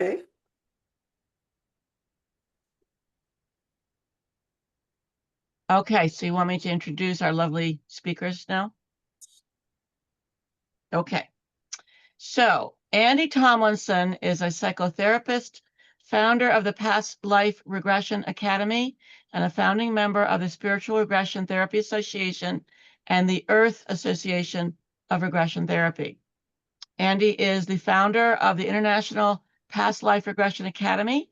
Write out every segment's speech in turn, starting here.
Okay. Okay, so you want me to introduce our lovely speakers now? Okay. So Andy Tomlinson is a psychotherapist, founder of the Past Life Regression Academy, and a founding member of the Spiritual Regression Therapy Association and the Earth Association of Regression Therapy. Andy is the founder of the International Past Life Regression Academy,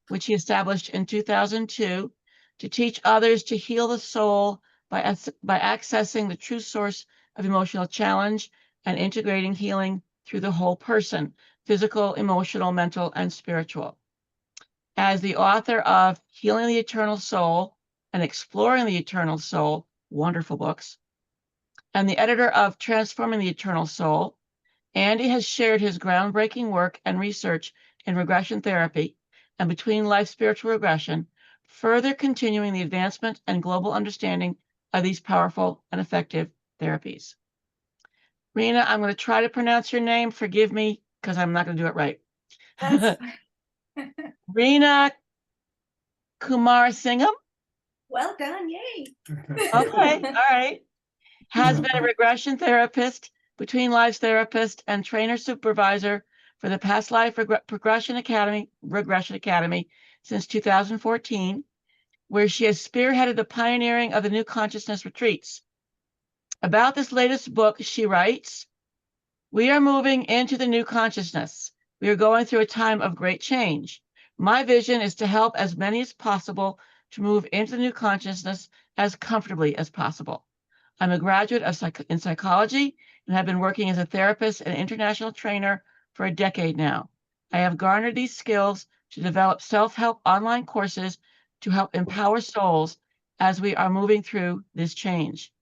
which he established in 2002 to teach others to heal the soul by accessing the true source of emotional challenge and integrating healing through the whole person, physical, emotional, mental, and spiritual. As the author of Healing the Eternal Soul and Exploring the Eternal Soul, wonderful books, and the editor of Transforming the Eternal Soul, Andy has shared his groundbreaking work and research in regression therapy and between life spiritual regression, further continuing the advancement and global understanding of these powerful and effective therapies. Reena, I'm going to try to pronounce your name. Forgive me, because I'm not going to do it right. Reena Kumarasingham. Well done, yay. Okay, all right. Has been a regression therapist, between lives therapist, and trainer supervisor for the Past Life Regression Academy since 2014, where she has spearheaded the pioneering of the New Consciousness retreats. About this latest book, she writes, "We are moving into the new consciousness. We are going through a time of great change. My vision is to help as many as possible to move into the new consciousness as comfortably as possible. I'm a graduate in psychology and have been working as a therapist and international trainer for a decade now. I have garnered these skills to develop self-help online courses to help empower souls as we are moving through this change.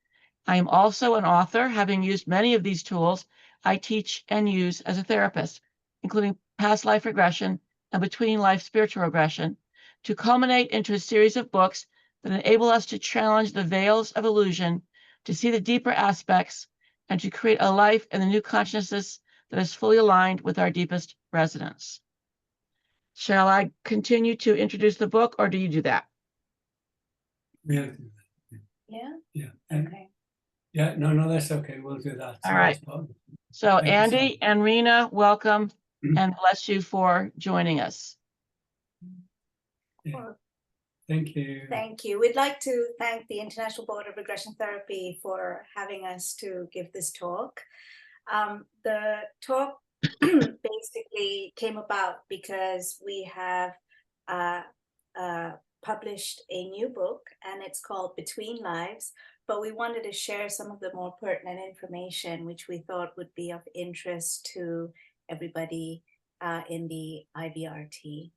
I am also an author, having used many of these tools I teach and use as a therapist, including past life regression and between life spiritual regression, to culminate into a series of books that enable us to challenge the veils of illusion, to see the deeper aspects, and to create a life in the new consciousness that is fully aligned with our deepest resonance." Shall I continue to introduce the book, or do you do that? Yeah. Yeah? Yeah. Okay. Yeah, no, that's okay. We'll do that. All right. So Thank you, Andy and Reena, welcome and bless you for joining us. Yeah. Thank you. Thank you. We'd like to thank the International Board of Regression Therapy for having us to give this talk. The talk basically came about because we have published a new book, and it's called Between Lives, but we wanted to share some of the more pertinent information which we thought would be of interest to everybody in the IBRT.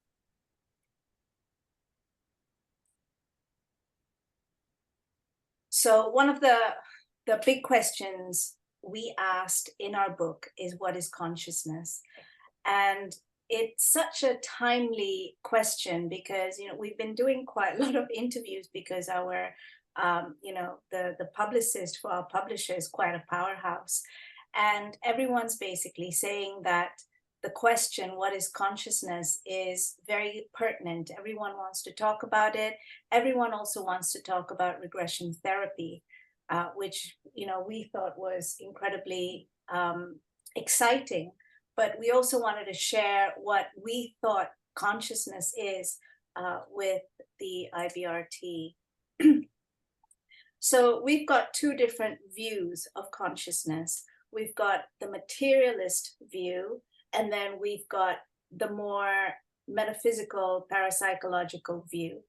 So one of the big questions we asked in our book is, what is consciousness? And it's such a timely question because, we've been doing quite a lot of interviews because our, the publicist for our publisher is quite a powerhouse. And everyone's basically saying that the question, what is consciousness, is very pertinent. Everyone wants to talk about it. Everyone also wants to talk about regression therapy, which, we thought was incredibly exciting. But we also wanted to share what we thought consciousness is with the IBRT. So we've got two different views of consciousness. We've got the materialist view, and then we've got the more metaphysical, parapsychological view.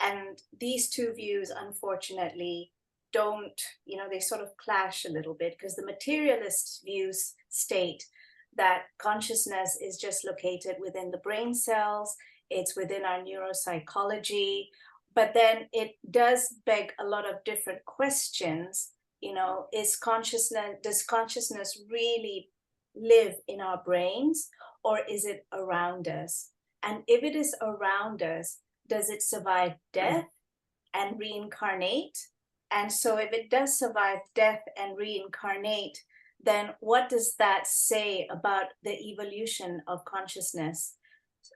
And these two views, unfortunately, don't, they sort of clash a little bit, because the materialist views state that consciousness is just located within the brain cells, it's within our neuropsychology, but then it does beg a lot of different questions. Does consciousness really live in our brains, or is it around us? And if it is around us, does it survive death and reincarnate? And so if it does survive death and reincarnate, then what does that say about the evolution of consciousness?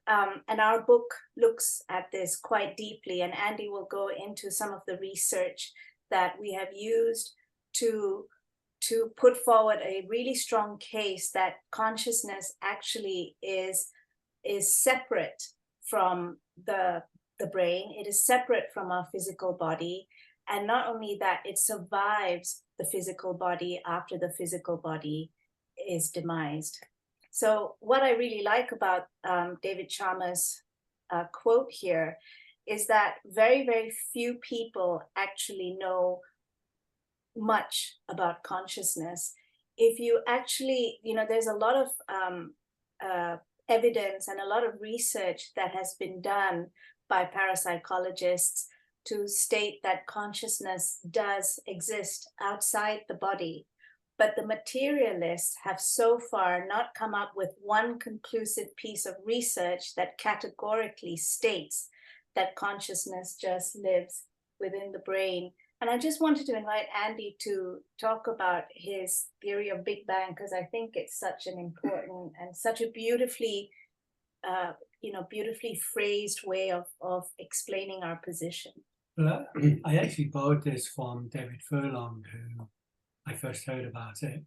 and our book looks at this quite deeply, and Andy will go into some of the research that we have used to put forward a really strong case that consciousness actually is separate from the brain. It is separate from our physical body. And not only that, it survives the physical body after the physical body is demised. So what I really like about David Sharma's quote here is that very, very few people actually know much about consciousness. If you actually, there's a lot of evidence and a lot of research that has been done by parapsychologists to state that consciousness does exist outside the body. But the materialists have so far not come up with one conclusive piece of research that categorically states that consciousness just lives within the brain. And I just wanted to invite Andy to talk about his theory of Big Bang, because I think it's such an important and such a beautifully, beautifully phrased way of explaining our position. Well, I actually borrowed this from David Furlong, who I first heard about it.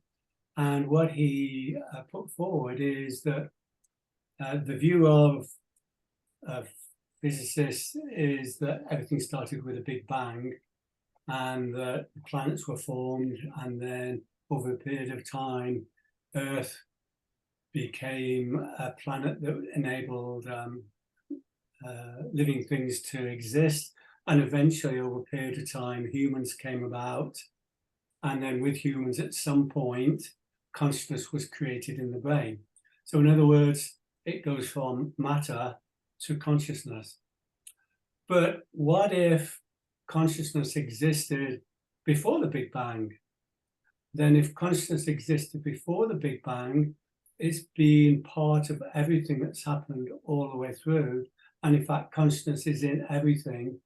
And what he put forward is that the view of physicists is that everything started with a Big Bang, and that the planets were formed, and then over a period of time, Earth became a planet that enabled living things to exist. And eventually, over a period of time, humans came about. And then with humans, at some point, consciousness was created in the brain. So in other words, it goes from matter to consciousness. But what if consciousness existed before the Big Bang? Then if consciousness existed before the Big Bang, it's been part of everything that's happened all the way through. And in fact, consciousness is in everything.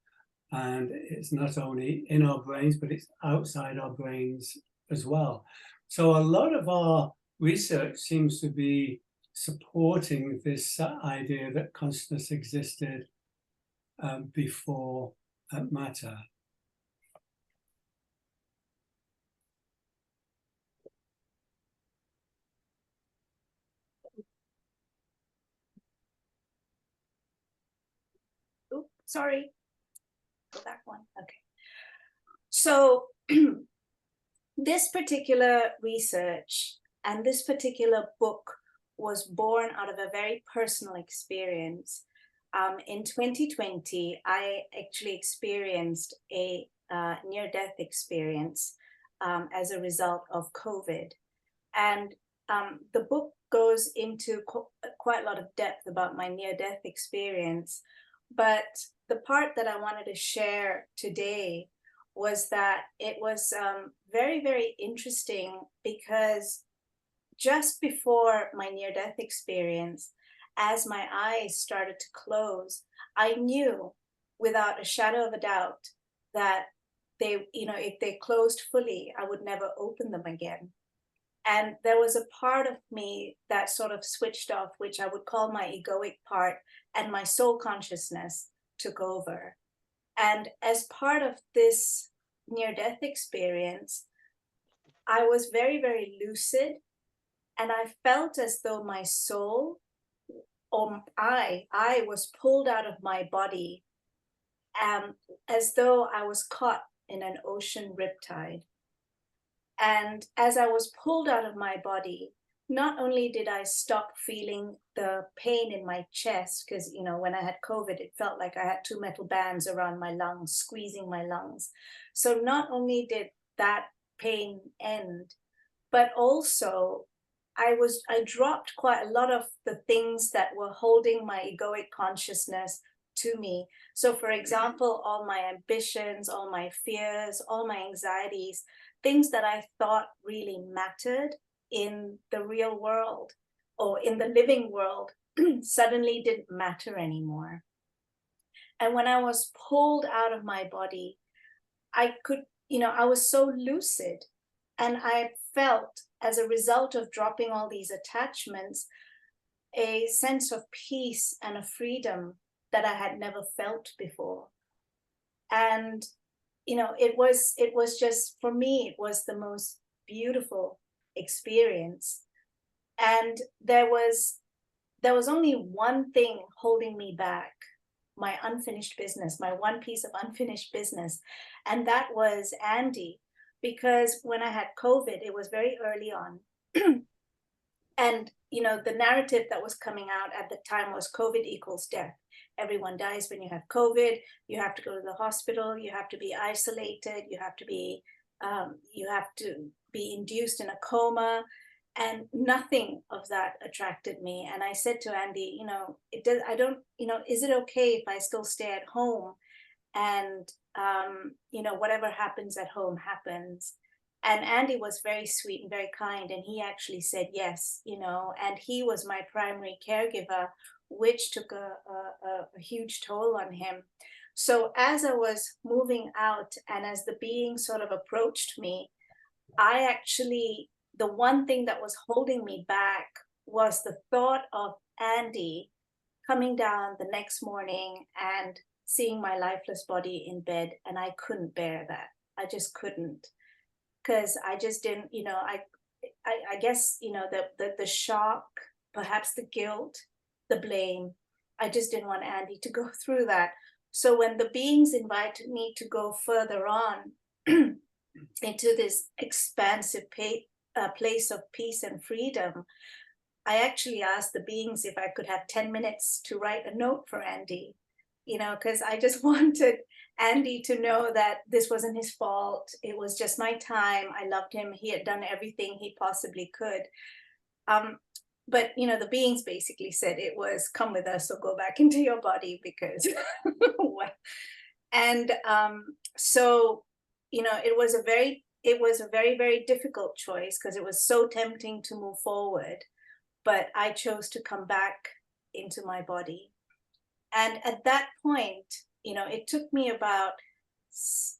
And it's not only in our brains, but it's outside our brains as well. So a lot of our research seems to be supporting this idea that consciousness existed before matter. Oops, sorry. Go back one. Okay. So this particular research and this particular book was born out of a very personal experience. In 2020, I actually experienced a near-death experience as a result of COVID. And the book goes into quite a lot of depth about my near-death experience. But the part that I wanted to share today was that it was very, very interesting, because just before my near-death experience, as my eyes started to close, I knew without a shadow of a doubt that they, if they closed fully, I would never open them again. And there was a part of me that sort of switched off, which I would call my egoic part, and my soul consciousness took over. And as part of this near-death experience, I was very, very lucid, and I felt as though my soul, or I was pulled out of my body, as though I was caught in an ocean riptide. And as I was pulled out of my body, not only did I stop feeling the pain in my chest, because, when I had COVID, it felt like I had two metal bands around my lungs, squeezing my lungs. So not only did that pain end, but also I dropped quite a lot of the things that were holding my egoic consciousness to me. So for example, all my ambitions, all my fears, all my anxieties, things that I thought really mattered in the real world or in the living world suddenly didn't matter anymore. And when I was pulled out of my body, I could, I was so lucid, and I felt, as a result of dropping all these attachments, a sense of peace and a freedom that I had never felt before. And, it was just, for me, it was the most beautiful experience. And there was only one thing holding me back, my unfinished business, my one piece of unfinished business. And that was Andy, because when I had COVID, it was very early on. And, the narrative that was coming out at the time was COVID equals death. Everyone dies when you have COVID. You have to go to the hospital. You have to be isolated. You have to be induced in a coma. And nothing of that attracted me. And I said to Andy, is it okay if I still stay at home and, whatever happens at home happens? And Andy was very sweet and very kind. And he actually said yes, and he was my primary caregiver, which took a huge toll on him. So as I was moving out and as the being sort of approached me, the one thing that was holding me back was the thought of Andy coming down the next morning and seeing my lifeless body in bed. And I couldn't bear that. I just couldn't, because I just didn't, I guess, the shock, perhaps the guilt, the blame. I just didn't want Andy to go through that. So when the beings invited me to go further on into this expansive place of peace and freedom, I actually asked the beings if I could have 10 minutes to write a note for Andy, because I just wanted Andy to know that this wasn't his fault. It was just my time. I loved him. He had done everything he possibly could. But, the beings basically said it was, come with us or go back into your body, because, and so, it was a very, very difficult choice, because it was so tempting to move forward, but I chose to come back into my body. And at that point, it took me about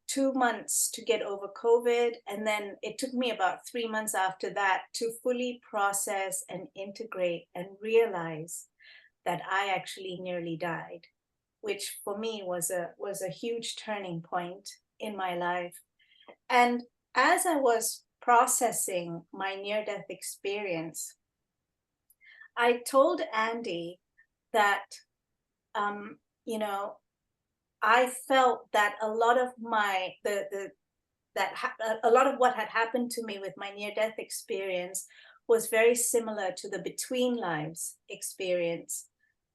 2 months to get over COVID. And then it took me about 3 months after that to fully process and integrate and realize that I actually nearly died, which for me was a huge turning point in my life. And as I was processing my near-death experience, I told Andy that, I felt that a lot of a lot of what had happened to me with my near-death experience was very similar to the between lives experience,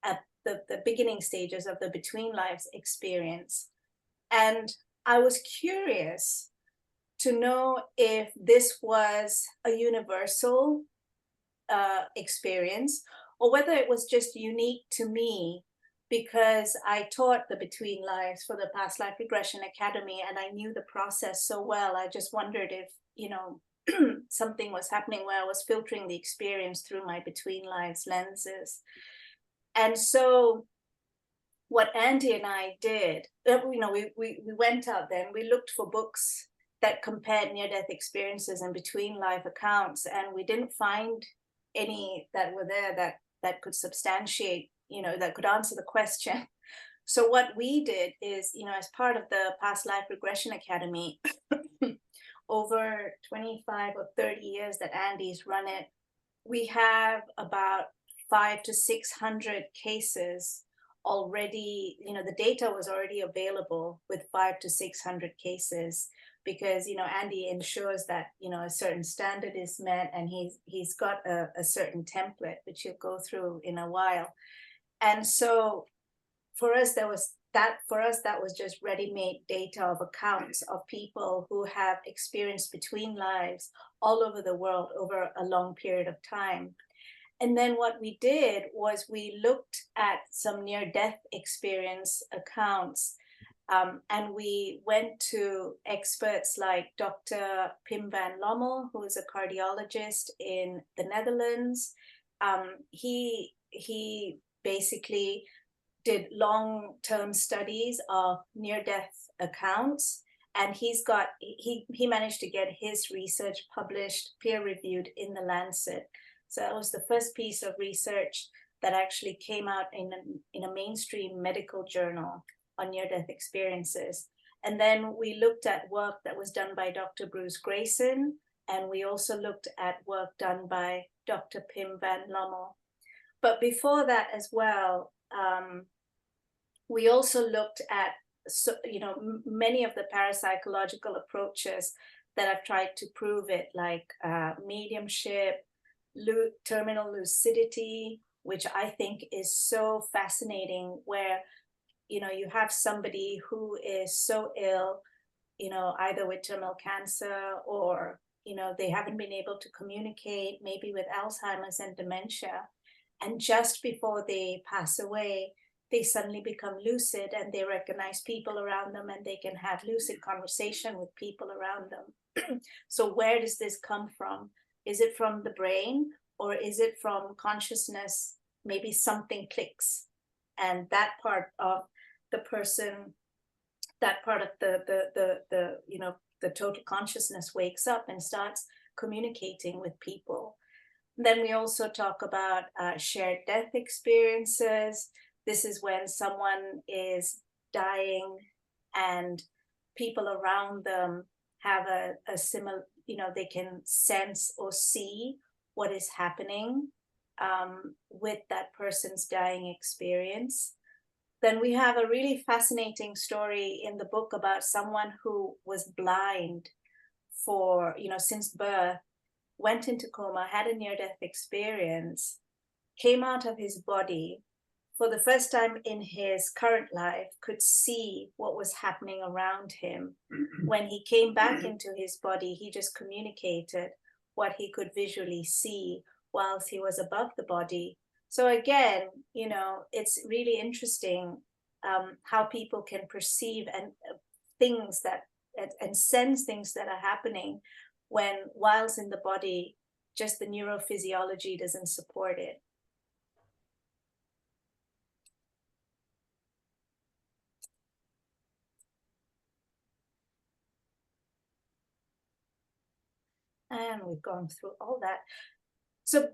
at the beginning stages of the between lives experience. And I was curious to know if this was a universal experience, or whether it was just unique to me, because I taught the between lives for the Past Life Regression Academy, and I knew the process so well. I just wondered if, something was happening where I was filtering the experience through my between lives lenses. And so what Andy and I did, we went out there and we looked for books that compared near-death experiences and between life accounts, and we didn't find any that were there that could substantiate, that could answer the question. So what we did is, as part of the Past Life Regression Academy, over 25 or 30 years that Andy's run it, we have about 500 to 600 cases already. The data was already available with 500 to 600 cases, because Andy ensures that a certain standard is met, and he's got a certain template which he'll go through in a while. And so for us, that was just ready-made data of accounts of people who have experienced between lives all over the world over a long period of time. And then what we did was we looked at some near-death experience accounts, and we went to experts like Dr. Pim van Lommel, who is a cardiologist in the Netherlands. He basically did long-term studies of near-death accounts, and he managed to get his research published, peer-reviewed in the Lancet. So that was the first piece of research that actually came out in a mainstream medical journal on near-death experiences. And then we looked at work that was done by Dr. Bruce Grayson, and we also looked at work done by Dr. Pim van Lommel. But before that as well, we also looked at, many of the parapsychological approaches that have tried to prove it, like mediumship, terminal lucidity, which I think is so fascinating, where you have somebody who is so ill, either with terminal cancer, or they haven't been able to communicate, maybe with Alzheimer's and dementia, and just before they pass away, they suddenly become lucid and they recognize people around them and they can have lucid conversation with people around them. So where does this come from? Is it from the brain, or is it from consciousness? Maybe something clicks, and that part of the person, that part of the total consciousness wakes up and starts communicating with people. Then we also talk about shared death experiences. This is when someone is dying and people around them have a similar, they can sense or see what is happening with that person's dying experience. Then we have a really fascinating story in the book about someone who was blind for, since birth, went into coma, had a near-death experience, came out of his body, for the first time in his current life, could see what was happening around him. When he came back into his body, he just communicated what he could visually see whilst he was above the body. So again, it's really interesting how people can perceive and things that and sense things that are happening when, whilst in the body, just the neurophysiology doesn't support it. And we've gone through all that. So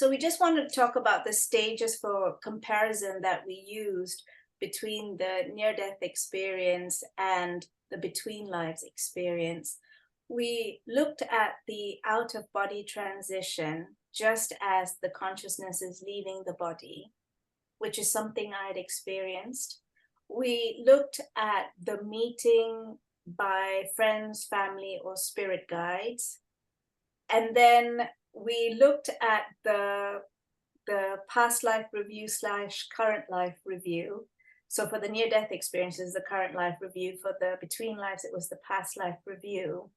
we just wanted to talk about the stages for comparison that we used between the near-death experience and the between lives experience. We looked at the out-of-body transition just as the consciousness is leaving the body, which is something I had experienced. We looked at the meeting by friends, family, or spirit guides. And then we looked at the past life review / current life review. So for the near-death experiences, the current life review. For the between lives, it was the past life review.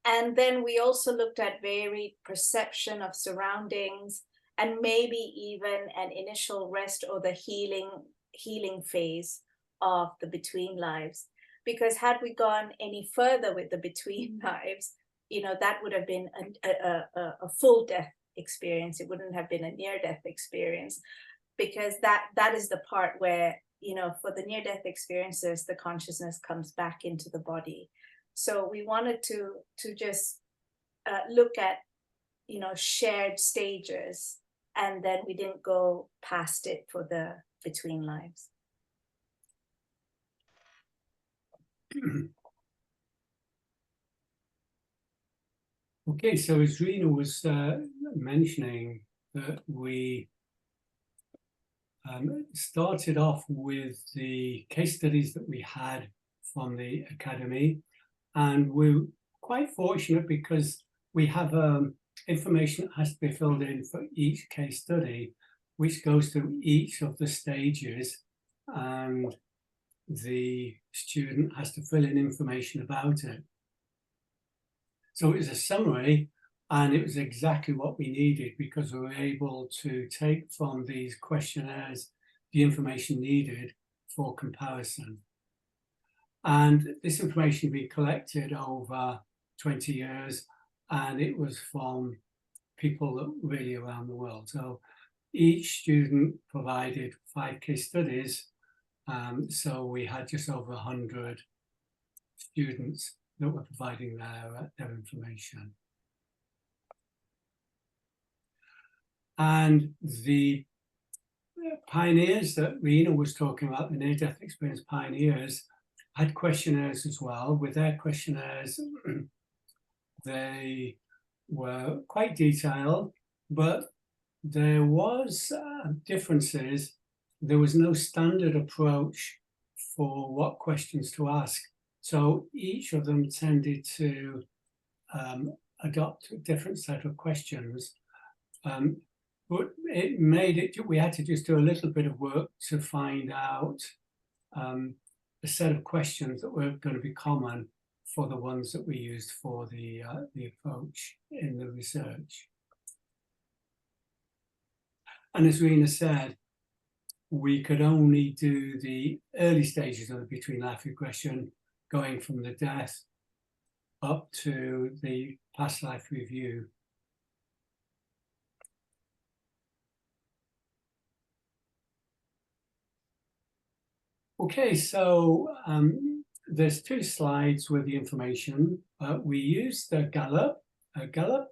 And then we also looked at varied perception of surroundings, and maybe even an initial rest or the healing phase of the between lives. Because had we gone any further with the between lives, that would have been a full death experience. It wouldn't have been a near-death experience, because that is the part where, for the near-death experiences, the consciousness comes back into the body. So we wanted to just look at, shared stages, and then we didn't go past it for the between lives. Okay, so as Reena was mentioning, that we started off with the case studies that we had from the Academy, and we're quite fortunate because we have information that has to be filled in for each case study, which goes through each of the stages, and the student has to fill in information about it. So it was a summary, and it was exactly what we needed, because we were able to take from these questionnaires the information needed for comparison. And this information we collected over 20 years, and it was from people really around the world. So each student provided 5 case studies. So we had just over 100 students that were providing their information. And the pioneers that Reena was talking about, the near-death experience pioneers, had questionnaires as well. With their questionnaires, they were quite detailed, but there was differences. There was no standard approach for what questions to ask. So each of them tended to adopt a different set of questions. But it made it, we had to just do a little bit of work to find out a set of questions that were going to be common for the ones that we used for the approach in the research. And as Reena said, we could only do the early stages of the between life regression, going from the death up to the past life review. Okay, so there's 2 slides with the information. We used the Gallup. Gallup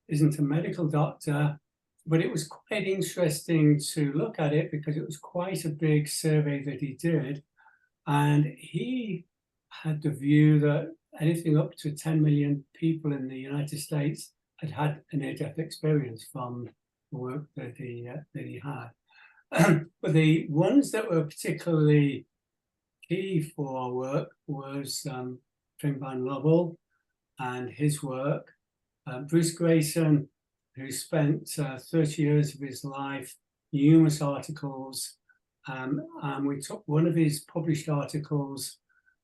isn't a medical doctor, but it was quite interesting to look at it because it was quite a big survey that he did. And he had the view that anything up to 10 million people in the United States had had a near-death experience from the work that he had. But the ones that were particularly key for our work was Trim Van Lovell and his work, Bruce Grayson, who spent 30 years of his life, numerous articles, and we took one of his published articles,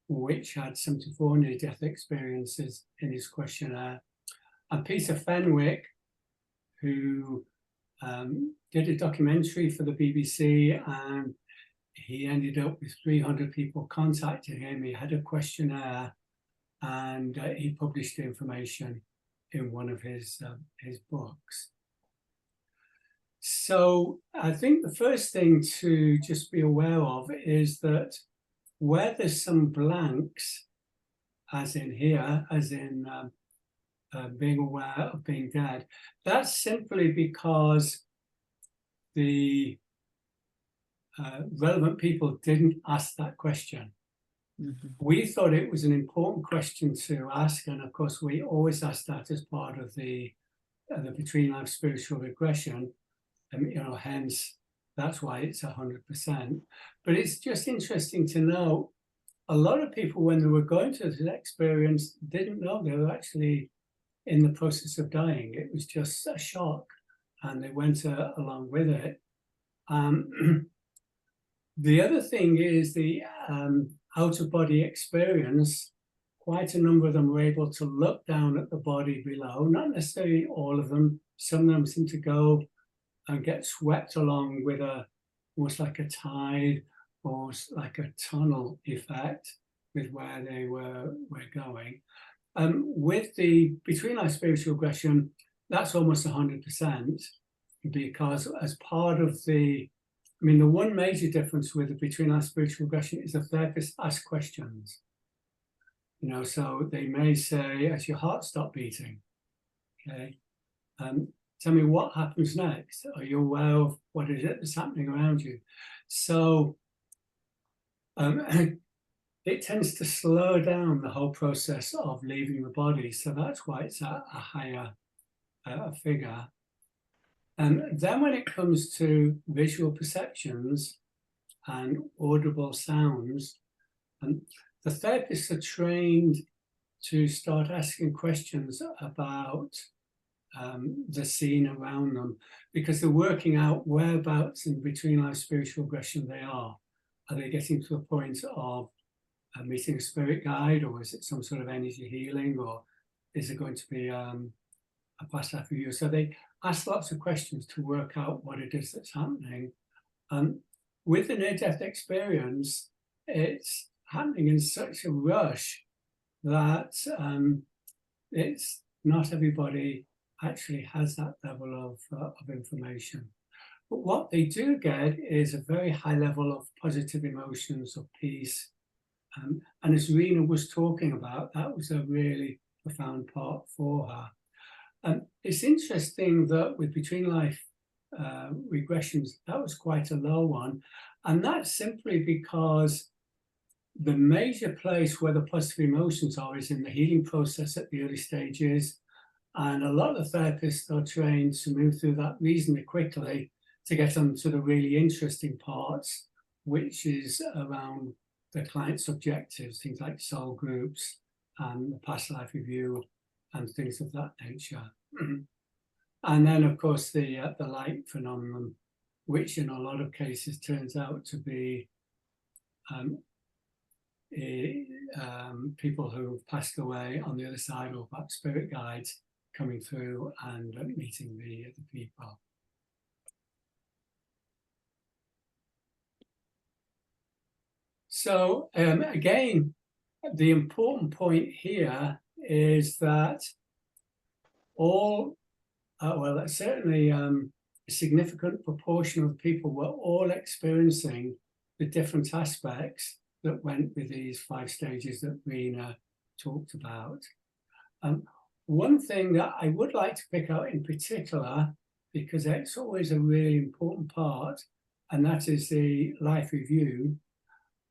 which had 74 near-death experiences in his questionnaire, and Peter Fenwick, who did a documentary for the BBC, and he ended up with 300 people contacting him. He had a questionnaire, and he published the information in one of his books. So I think the first thing to just be aware of is that where there's some blanks, as in here, as in being aware of being dead, that's simply because the relevant people didn't ask that question. Mm-hmm. We thought it was an important question to ask, and of course we always ask that as part of the between life spiritual regression, and hence that's why it's 100%. But it's just interesting to know a lot of people, when they were going through this experience, didn't know they were actually in the process of dying. It was just a shock, and they went along with it. The other thing is the out-of-body experience. Quite a number of them were able to look down at the body below, not necessarily all of them. Some of them seem to go and get swept along with almost like a tide or like a tunnel effect with where they were going. With the between life spiritual regression, that's almost 100%, because as part of the one major difference with the between life spiritual regression is the therapist asks questions. So they may say, as your heart stopped beating, okay, tell me what happens next. Are you aware of what is it that's happening around you? So it tends to slow down the whole process of leaving the body. So that's why it's a higher figure. And then when it comes to visual perceptions and audible sounds, the therapists are trained to start asking questions about the scene around them, because they're working out whereabouts in between life spiritual regression they are. Are they getting to a point of meeting a spirit guide, or is it some sort of energy healing, or is it going to be a past life review? So they ask lots of questions to work out what it is that's happening. With the near-death experience, it's happening in such a rush that it's not everybody actually has that level of information. But what they do get is a very high level of positive emotions, of peace. And as Reena was talking about, that was a really profound part for her. It's interesting that with between life regressions, that was quite a low one. And that's simply because the major place where the positive emotions are is in the healing process at the early stages. And a lot of therapists are trained to move through that reasonably quickly to get on to the really interesting parts, which is around the client's objectives, things like soul groups and the past life review and things of that nature. And then, of course, the light phenomenon, which in a lot of cases turns out to be people who've passed away on the other side, or perhaps spirit guides coming through and meeting the people. So again, the important point here is that all, well, certainly a significant proportion of people were all experiencing the different aspects that went with these 5 stages that Reena talked about. One thing that I would like to pick out in particular, because it's always a really important part, and that is the life review.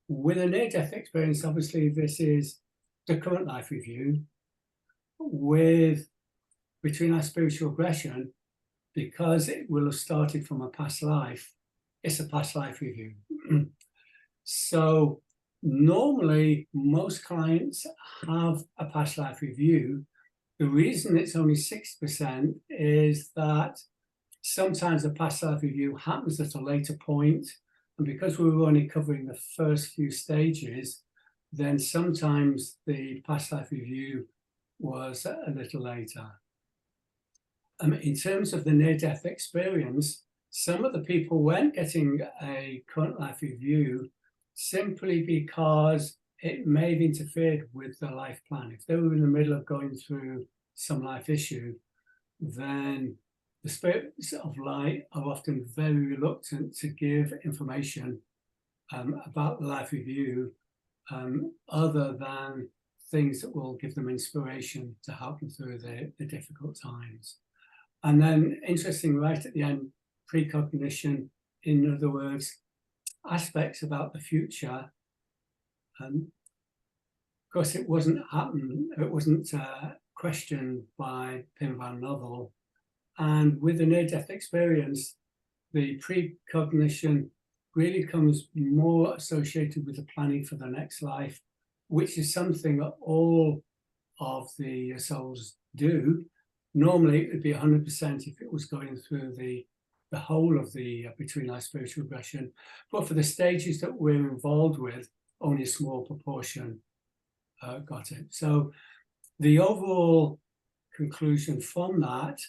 With a near-death experience, obviously this is the current life review. With between our spiritual regression, because it will have started from a past life, it's a past life review. So normally most clients have a past life review. The reason it's only 6% is that sometimes the past life review happens at a later point, and because we were only covering the first few stages, then sometimes the past life review was a little later. In terms of the near-death experience, some of the people weren't getting a current life review simply because it may have interfered with the life plan. If they were in the middle of going through some life issue, then the spirits of light are often very reluctant to give information about the life review other than things that will give them inspiration to help them through the difficult times. And then, interesting, right at the end, precognition, in other words, aspects about the future. Of course, it wasn't questioned by Pim van Novel. And with the near-death experience, the precognition really comes more associated with the planning for the next life, which is something that all of the souls do. Normally, it would be 100% if it was going through the whole of the between life spiritual regression. But for the stages that we're involved with, only a small proportion got it. So the overall conclusion from that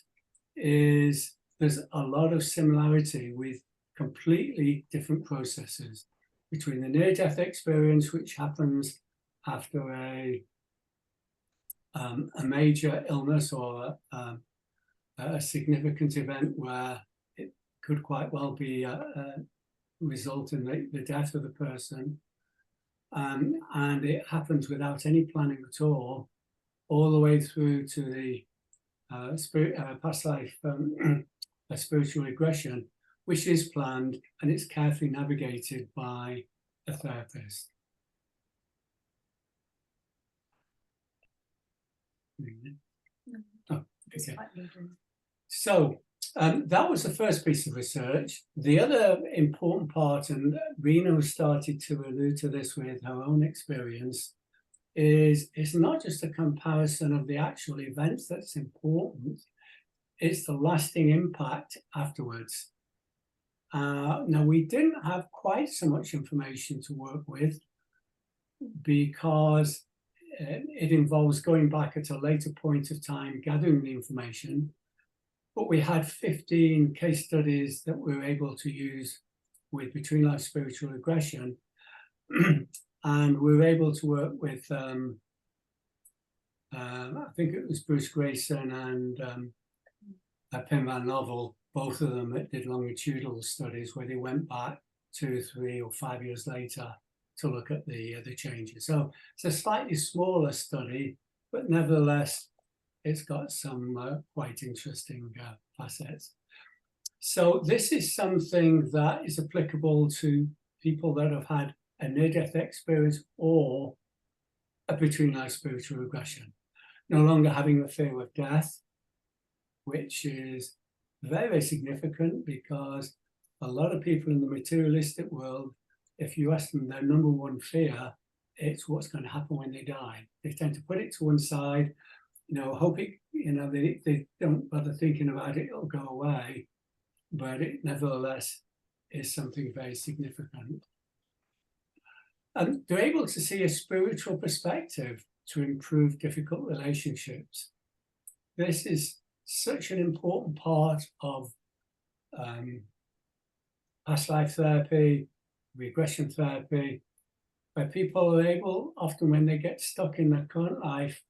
is there's a lot of similarity with completely different processes between the near-death experience, which happens after a major illness or a significant event where it could quite well be result in the death of the person, and it happens without any planning at all the way through to the past life spiritual regression, which is planned and it's carefully navigated by a therapist. Oh, okay. So that was the first piece of research. The other important part, and Reena started to allude to this with her own experience, is it's not just a comparison of the actual events that's important, it's the lasting impact afterwards. Now, we didn't have quite so much information to work with because it involves going back at a later point of time, gathering the information. But we had 15 case studies that we were able to use with Between Life Spiritual Regression. And we were able to work with, I think it was Bruce Grayson and Pim van Novel, both of them that did longitudinal studies where they went back 2, 3 or 5 years later to look at the changes. So it's a slightly smaller study, but nevertheless it's got some quite interesting facets. So this is something that is applicable to people that have had a near-death experience or a between-life spiritual regression. No longer having the fear of death, which is very, very significant, because a lot of people in the materialistic world, if you ask them their number one fear, it's what's going to happen when they die. They tend to put it to one side, hope it, they don't bother thinking about it, it'll go away. But it nevertheless is something very significant. And they're able to see a spiritual perspective to improve difficult relationships. This is such an important part of past life therapy, regression therapy, where people are able, often when they get stuck in their current life,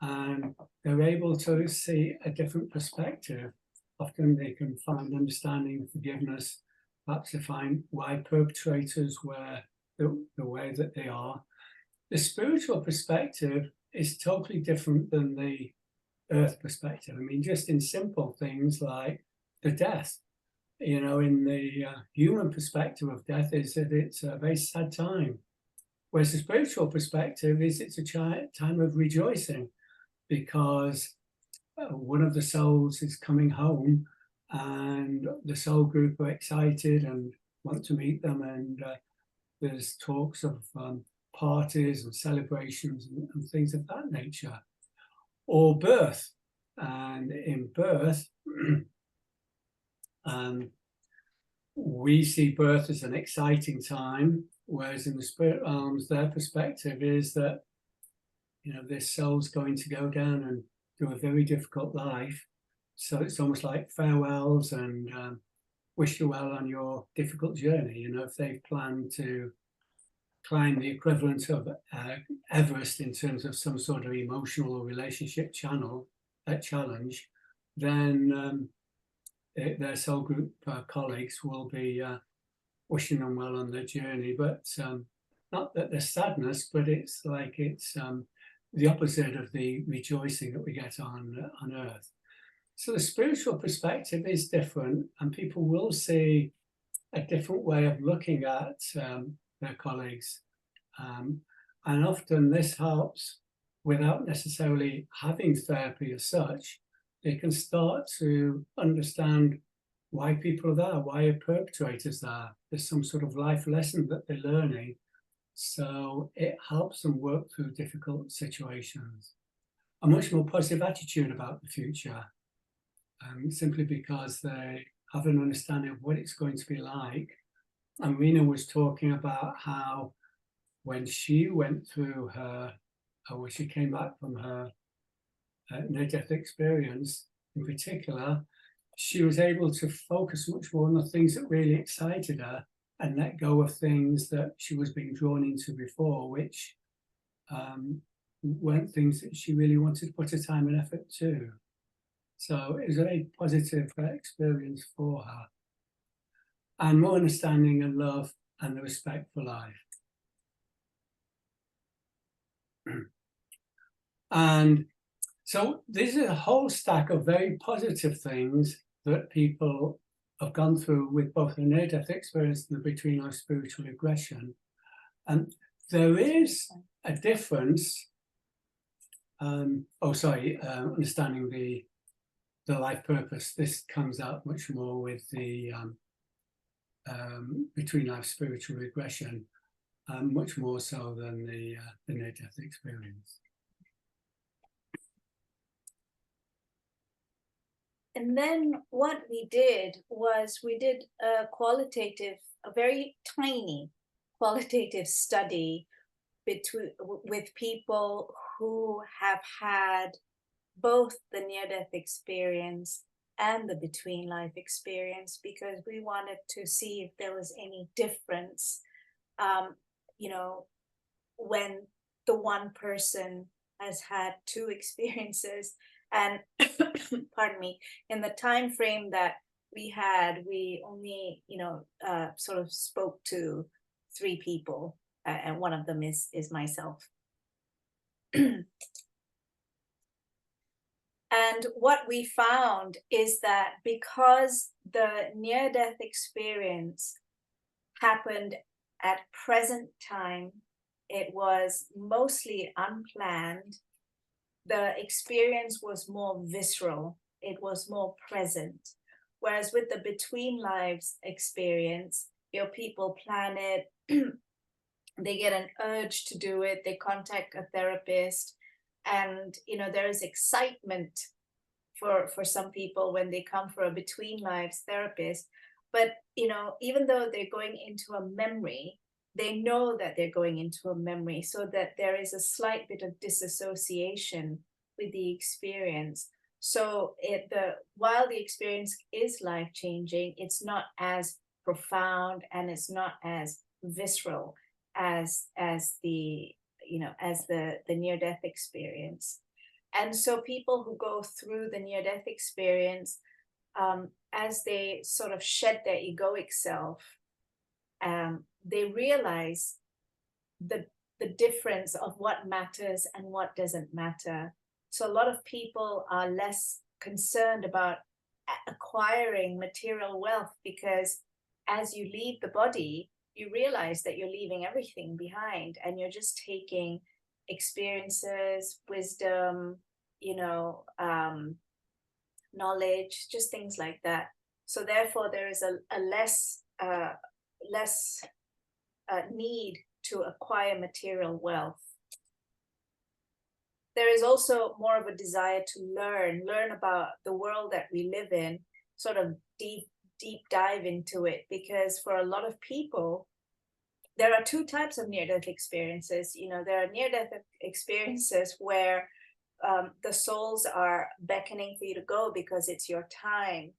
and they're able to see a different perspective. Often they can find understanding, forgiveness, perhaps to find why perpetrators were the way that they are. The spiritual perspective is totally different than the earth perspective. I mean, just in simple things like the death, in the human perspective of death is that it's a very sad time. Whereas the spiritual perspective is it's a time of rejoicing, because one of the souls is coming home and the soul group are excited and want to meet them, and there's talks of parties and celebrations and things of that nature. Or birth, and in birth we see birth as an exciting time, whereas in the spirit realms their perspective is that this soul's going to go down and do a very difficult life, so it's almost like farewells and wish you well on your difficult journey. If they've planned to climb the equivalent of Everest in terms of some sort of emotional or relationship challenge, then their soul group colleagues will be wishing them well on their journey. But not that there's sadness, but it's like it's the opposite of the rejoicing that we get on earth. So the spiritual perspective is different, and people will see a different way of looking at their colleagues. And often this helps without necessarily having therapy as such. They can start to understand why people are there, why are perpetrators there. There's some sort of life lesson that they're learning. So it helps them work through difficult situations. A much more positive attitude about the future, simply because they have an understanding of what it's going to be like. And Reena was talking about how when she went through when she came back from her near-death experience in particular, she was able to focus much more on the things that really excited her and let go of things that she was being drawn into before, which weren't things that she really wanted to put her time and effort to. So it was a very positive experience for her, and more understanding and love and the respect for life. And so this is a whole stack of very positive things that people have gone through with both the near-death experience and the between-life spiritual regression. And there is a difference, understanding the life purpose. This comes out much more with the between-life spiritual regression, much more so than the near-death experience. And then what we did was we did a very tiny qualitative study with people who have had both the near-death experience and the between-life experience, because we wanted to see if there was any difference, when the one person has had two experiences. And pardon me, in the time frame that we had, we only sort of spoke to 3 people, and one of them is myself. And what we found is that because the near-death experience happened at present time, it was mostly unplanned, the experience was more visceral, it was more present. Whereas with the between lives experience, people plan it, they get an urge to do it, they contact a therapist, and there is excitement for some people when they come for a between lives therapist. But even though they're going into a memory, they know that they're going into a memory, so that there is a slight bit of disassociation with the experience. So while the experience is life-changing, it's not as profound and it's not as visceral as the near-death experience. And so people who go through the near-death experience, as they sort of shed their egoic self, they realize the difference of what matters and what doesn't matter. So a lot of people are less concerned about acquiring material wealth, because as you leave the body, you realize that you're leaving everything behind and you're just taking experiences, wisdom, knowledge, just things like that. So therefore, there is a less need to acquire material wealth. There is also more of a desire to learn about the world that we live in, sort of deep dive into it, because for a lot of people, there are two types of near-death experiences. There are near-death experiences where the souls are beckoning for you to go because it's your time,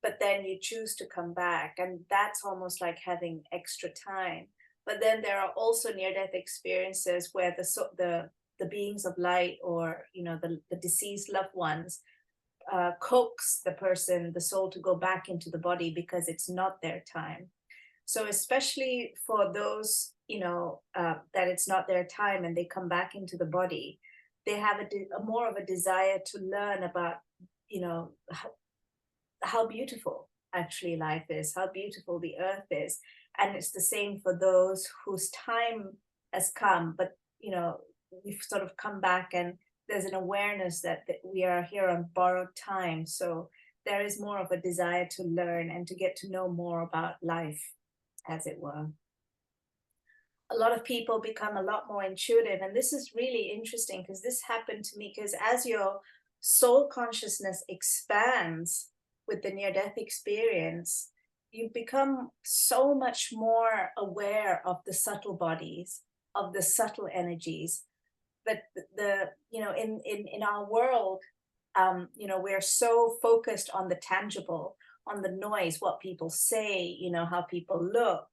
but then you choose to come back, and that's almost like having extra time. But then there are also near-death experiences where the beings of light, or the deceased loved ones, coax the soul to go back into the body because it's not their time. So especially for those that it's not their time and they come back into the body, they have a more of a desire to learn about how beautiful actually life is, how beautiful the earth is. And it's the same for those whose time has come, but we've sort of come back, and there's an awareness that we are here on borrowed time. So there is more of a desire to learn and to get to know more about life, as it were. A lot of people become a lot more intuitive, and this is really interesting because this happened to me, because as your soul consciousness expands with the near-death experience, you become so much more aware of the subtle bodies, of the subtle energies. But in our world, we're so focused on the tangible, on the noise, what people say, how people look,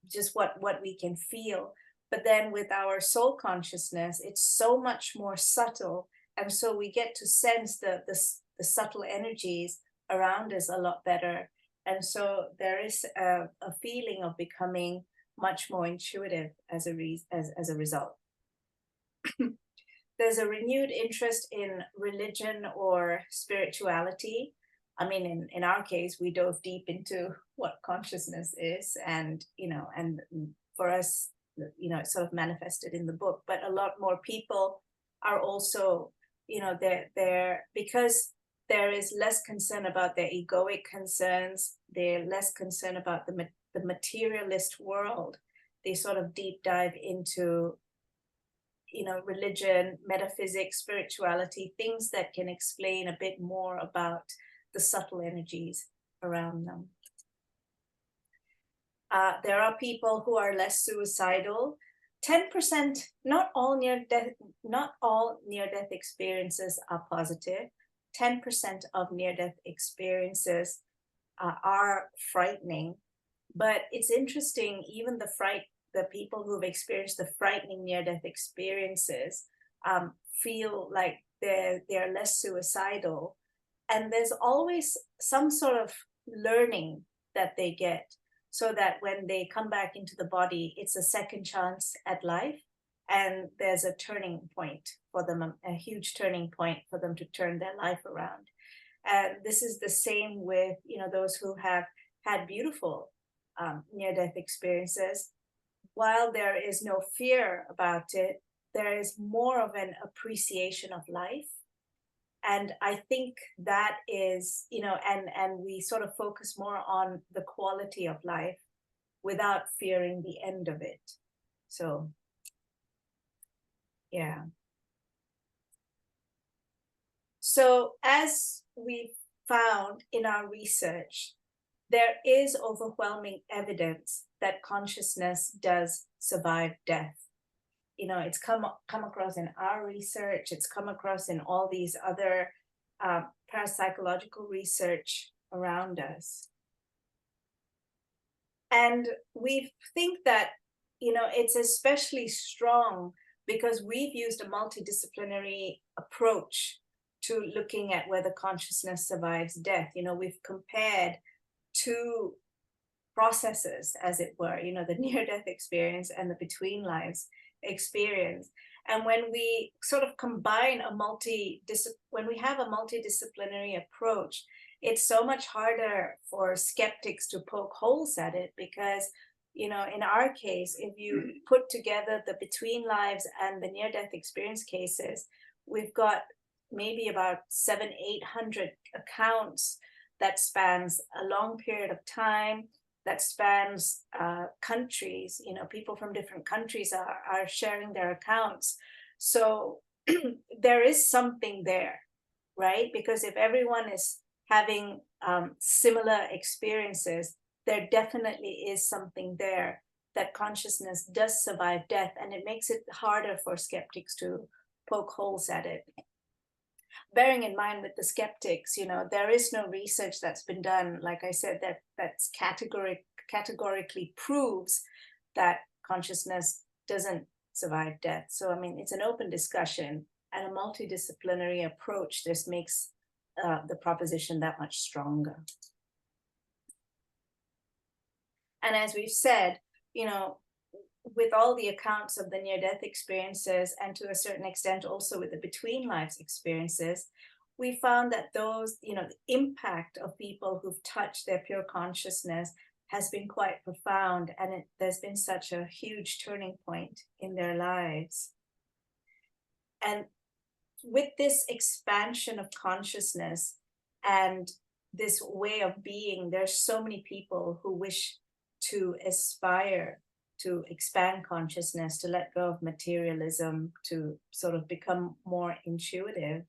just what we can feel. But then with our soul consciousness, it's so much more subtle, and so we get to sense the subtle energies around us a lot better. And so there is a feeling of becoming much more intuitive as a result. There's a renewed interest in religion or spirituality. I mean, in our case, we dove deep into what consciousness is, and for us, it sort of manifested in the book. But a lot more people are also, they're because there is less concern about their egoic concerns. They're less concerned about the materialist world. They sort of deep dive into religion, metaphysics, spirituality, things that can explain a bit more about the subtle energies around them. There are people who are less suicidal. 10%, not all near-death experiences are positive. 10% of near-death experiences are frightening. But it's interesting, even the people who've experienced the frightening near-death experiences feel like they're less suicidal. And there's always some sort of learning that they get, so that when they come back into the body, it's a second chance at life. and there's a turning point for them, a huge turning point for them to turn their life around. And this is the same with, those who have had beautiful near-death experiences. While there is no fear about it, there is more of an appreciation of life. And I think that is, and we sort of focus more on the quality of life without fearing the end of it. So, yeah. So as we found in our research, there is overwhelming evidence that consciousness does survive death. It's come across in our research, it's come across in all these other parapsychological research around us. And we think that, it's especially strong because we've used a multidisciplinary approach to looking at whether consciousness survives death. We've compared two processes, as it were, the near-death experience and the between lives experience. And when we sort of combine when we have a multidisciplinary approach, it's so much harder for skeptics to poke holes at it because, in our case, if you put together the between lives and the near-death experience cases, we've got maybe about 700-800 accounts that spans a long period of time, that spans countries. People from different countries are sharing their accounts. So there is something there, right? Because if everyone is having similar experiences, there definitely is something there, that consciousness does survive death, and it makes it harder for skeptics to poke holes at it. Bearing in mind with the skeptics, there is no research that's been done, like I said, that's categorically proves that consciousness doesn't survive death. So, it's an open discussion, and a multidisciplinary approach just makes the proposition that much stronger. And as we've said, with all the accounts of the near-death experiences, and to a certain extent also with the between lives experiences, we found that those, the impact of people who've touched their pure consciousness has been quite profound, and there's been such a huge turning point in their lives. And with this expansion of consciousness and this way of being, there's so many people who wish to aspire to expand consciousness, to let go of materialism, to sort of become more intuitive.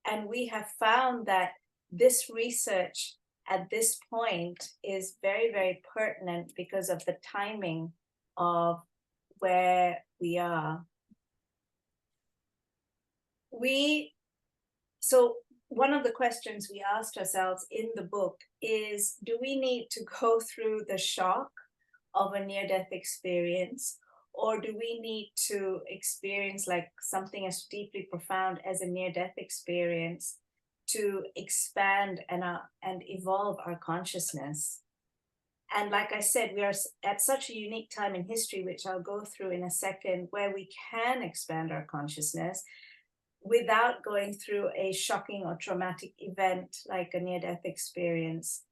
And we have found that this research at this point is very, very pertinent because of the timing of where we are. So one of the questions we asked ourselves in the book is, do we need to go through the shock of a near-death experience, or do we need to experience like something as deeply profound as a near-death experience to expand and evolve our consciousness? And like I said, we are at such a unique time in history, which I'll go through in a second, where we can expand our consciousness without going through a shocking or traumatic event like a near-death experience.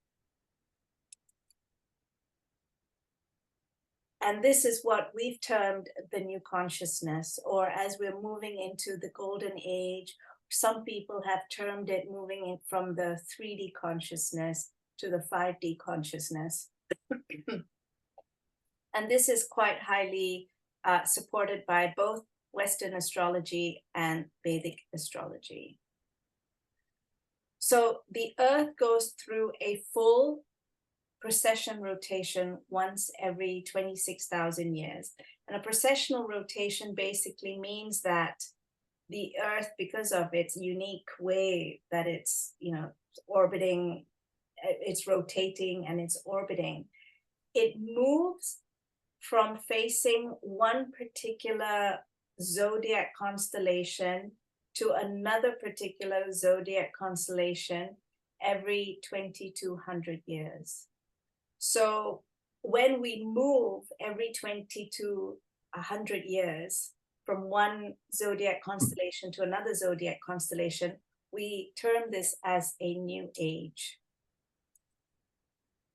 And this is what we've termed the new consciousness, or as we're moving into the golden age, some people have termed it moving in from the 3D consciousness to the 5D consciousness. And this is quite highly supported by both Western astrology and Vedic astrology. So the Earth goes through a full precession rotation once every 26,000 years. And a precessional rotation basically means that the Earth, because of its unique way that it's, orbiting, it's rotating and it's orbiting, it moves from facing one particular zodiac constellation to another particular zodiac constellation every 2,200 years. So when we move every 22 100 years from one zodiac constellation to another zodiac constellation, we term this as a new age.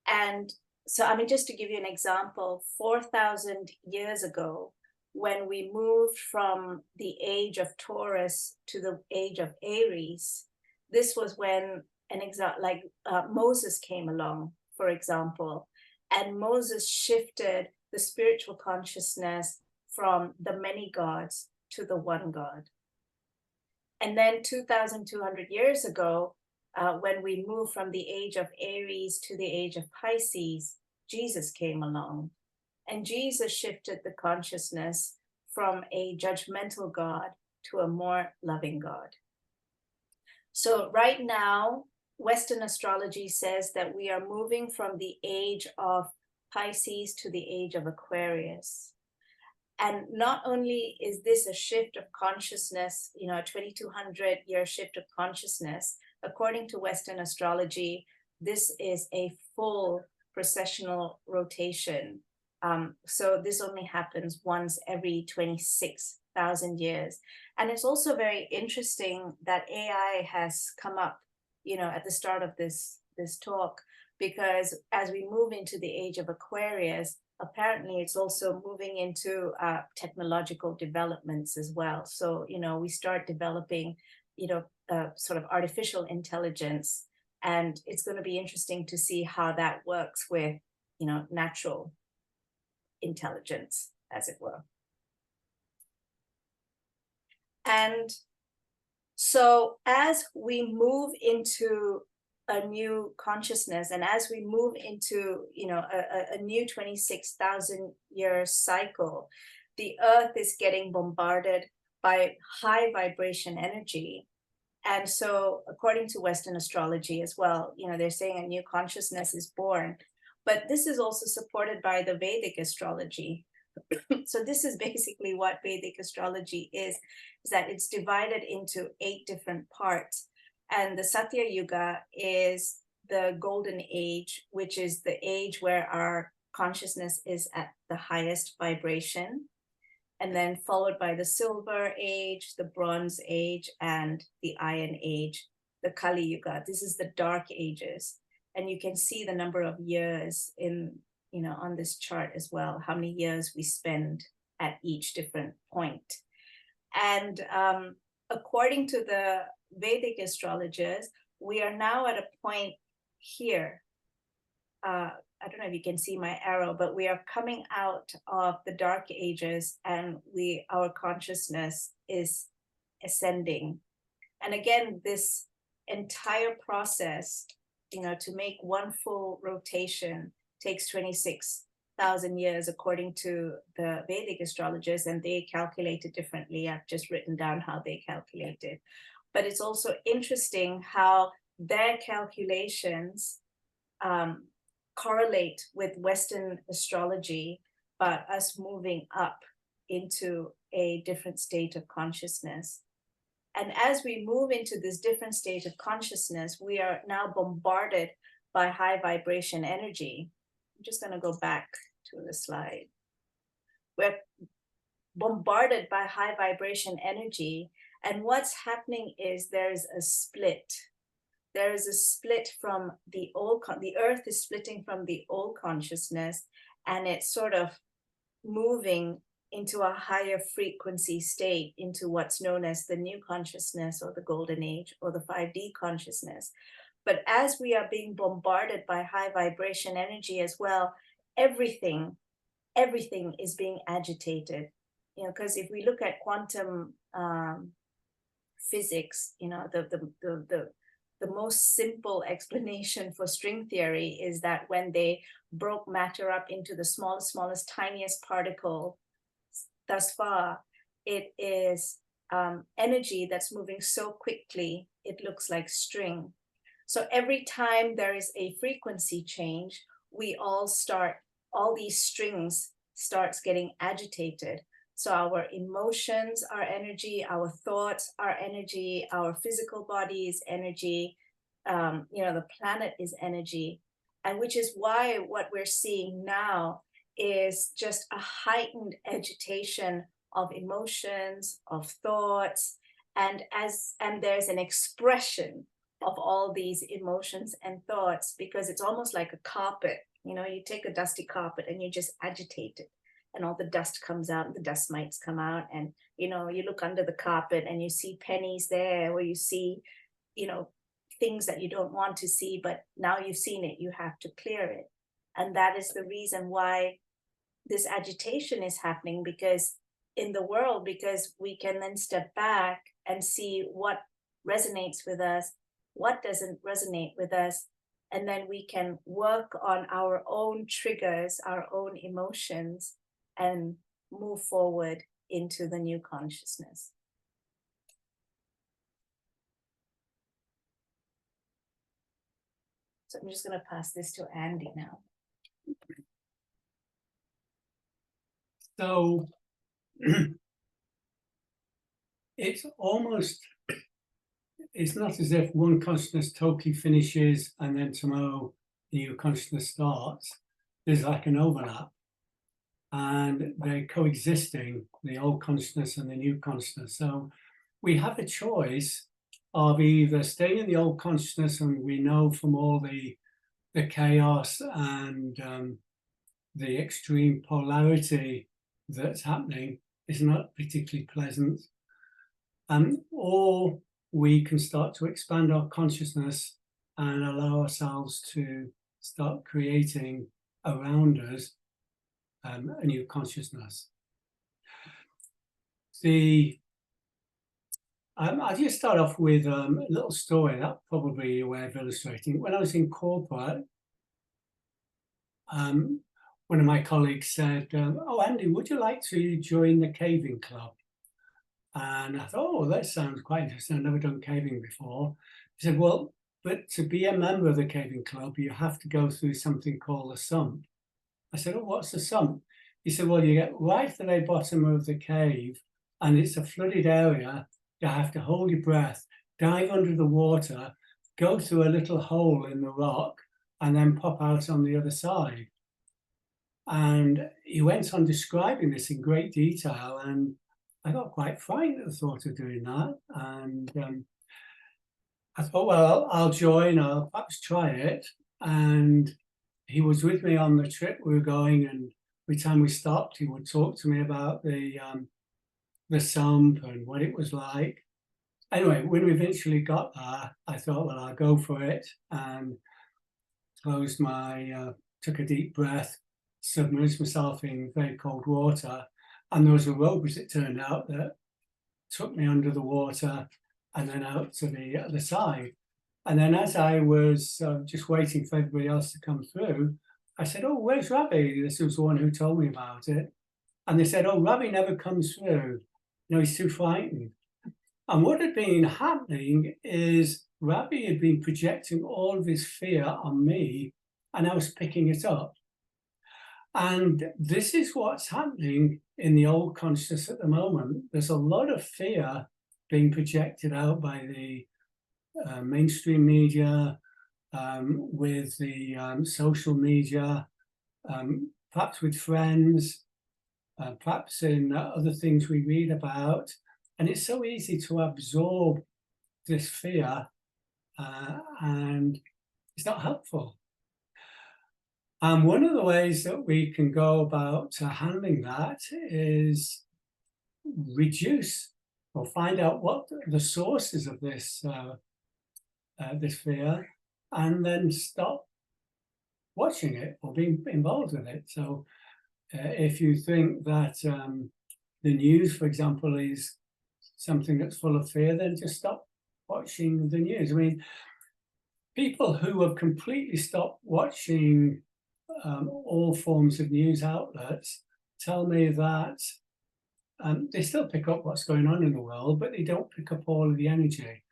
And so, I mean, just to give you an example, 4,000 years ago, when we moved from the age of Taurus to the age of Aries, this was when Moses came along, for example, and Moses shifted the spiritual consciousness from the many gods to the one God. And then 2,200 years ago, when we moved from the age of Aries to the age of Pisces, Jesus came along. And Jesus shifted the consciousness from a judgmental God to a more loving God. So right now, Western astrology says that we are moving from the age of Pisces to the age of Aquarius. And not only is this a shift of consciousness, a 2,200-year shift of consciousness, according to Western astrology, this is a full precessional rotation. So this only happens once every 26,000 years. And it's also very interesting that AI has come up, at the start of this talk, because as we move into the age of Aquarius, apparently it's also moving into technological developments as well. So, we start developing, sort of artificial intelligence, and it's going to be interesting to see how that works with, natural intelligence, as it were. And so as we move into a new consciousness, and as we move into a new 26,000 year cycle, the earth is getting bombarded by high vibration energy. And so according to Western astrology as well, they're saying a new consciousness is born, but this is also supported by the Vedic astrology. So this is basically what Vedic astrology is that it's divided into 8 different parts. And the Satya Yuga is the golden age, which is the age where our consciousness is at the highest vibration. And then followed by the Silver Age, the Bronze Age, and the Iron Age, the Kali Yuga. This is the dark ages. And you can see the number of years on this chart as well, how many years we spend at each different point. And according to the Vedic astrologers, we are now at a point here. I don't know if you can see my arrow, but we are coming out of the dark ages, and our consciousness is ascending. And again, this entire process, to make one full rotation takes 26,000 years according to the Vedic astrologers, and they calculate it differently. I've just written down how they calculate it. But it's also interesting how their calculations correlate with Western astrology, but us moving up into a different state of consciousness. And as we move into this different state of consciousness, we are now bombarded by high vibration energy. I'm just going to go back to the slide. We're bombarded by high vibration energy. And what's happening is there's a split. There is a split from the earth is splitting from the old consciousness, and it's sort of moving into a higher frequency state, into what's known as the new consciousness, or the golden age, or the 5D consciousness. But as we are being bombarded by high vibration energy as well, everything is being agitated. Because if we look at quantum physics, the most simple explanation for string theory is that when they broke matter up into the smallest, tiniest particle, thus far, it is energy that's moving so quickly, it looks like string. So every time there is a frequency change, all these strings starts getting agitated. So our emotions are energy, our thoughts are energy, our physical body is energy, the planet is energy. And which is why what we're seeing now is just a heightened agitation of emotions, of thoughts, and there's an expression of all these emotions and thoughts, because it's almost like a carpet. You know, you take a dusty carpet and you just agitate it, and all the dust comes out, and the dust mites come out, and you know, you look under the carpet and you see pennies there, or you see, you know, things that you don't want to see, but now you've seen it, you have to clear it. And that is the reason why this agitation is happening, because in the world, because we can then step back and see what resonates with us, what doesn't resonate with us, and then we can work on our own triggers, our own emotions, and move forward into the new consciousness. So I'm just going to pass this to Andy now. So it's not as if one consciousness totally finishes and then tomorrow the new consciousness starts. There's like an overlap, and they're coexisting, the old consciousness and the new consciousness. So we have a choice of either staying in the old consciousness, and we know from all the chaos and the extreme polarity that's happening is not particularly pleasant, or we can start to expand our consciousness and allow ourselves to start creating around us a new consciousness. I'll just start off with a little story. That's probably a way of illustrating. When I was in corporate, one of my colleagues said, "Oh, Andy, would you like to join the caving club?" And I thought, "Oh, that sounds quite interesting. I've never done caving before." He said, "Well, but to be a member of the caving club, you have to go through something called a sump." I said, "Oh, what's a sump?" He said, "Well, you get right to the very bottom of the cave, and it's a flooded area. You have to hold your breath, dive under the water, go through a little hole in the rock, and then pop out on the other side." And he went on describing this in great detail, and I got quite frightened at the thought of doing that. And I thought, well, I'll join, I'll perhaps try it. And he was with me on the trip we were going, and every time we stopped, he would talk to me about the sump and what it was like. Anyway, when we eventually got there, I thought, well, I'll go for it, and closed took a deep breath, submerged myself in very cold water, and there was a rope, as it turned out, that took me under the water and then out to the other side. And then as I was just waiting for everybody else to come through, I said, "Oh, where's Ravi?" This was the one who told me about it. And they said, "Oh, Ravi never comes through. You know, he's too frightened." And what had been happening is Ravi had been projecting all of his fear on me, and I was picking it up. And this is what's happening in the old consciousness at the moment. There's a lot of fear being projected out by the mainstream media, with the social media, perhaps with friends, perhaps in other things we read about. And it's so easy to absorb this fear, and it's not helpful. And one of the ways that we can go about handling that is reduce or find out what the sources of this fear, and then stop watching it or being involved with it. So if you think that the news, for example, is something that's full of fear, then just stop watching the news. I mean, people who have completely stopped watching all forms of news outlets tell me that they still pick up what's going on in the world, but they don't pick up all of the energy.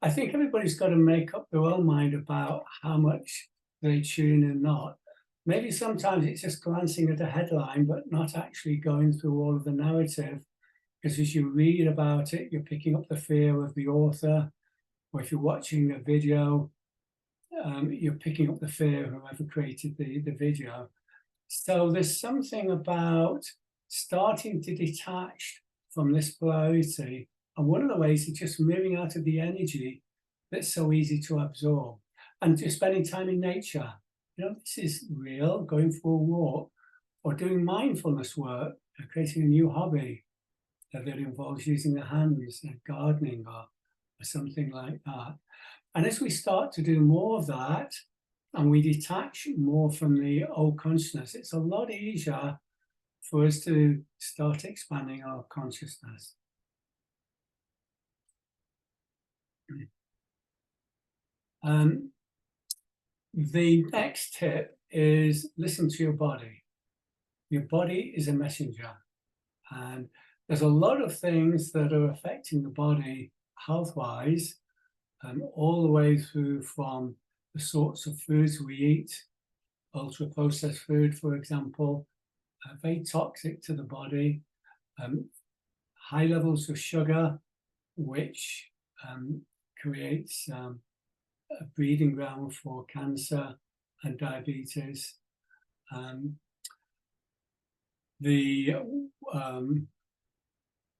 I think everybody's got to make up their own mind about how much they tune in and not. Maybe sometimes it's just glancing at a headline, but not actually going through all of the narrative, because as you read about it, you're picking up the fear of the author, or if you're watching a video, you're picking up the fear of whoever created the video. So there's something about starting to detach from this polarity. And one of the ways is just moving out of the energy that's so easy to absorb and just spending time in nature. You know, this is real, going for a walk or doing mindfulness work, or creating a new hobby that involves using the hands, gardening or something like that. And as we start to do more of that, and we detach more from the old consciousness, it's a lot easier for us to start expanding our consciousness. The next tip is listen to your body. Your body is a messenger, and there's a lot of things that are affecting the body health-wise, all the way through from the sorts of foods we eat, ultra-processed food, for example, very toxic to the body, high levels of sugar, which creates a breeding ground for cancer and diabetes. The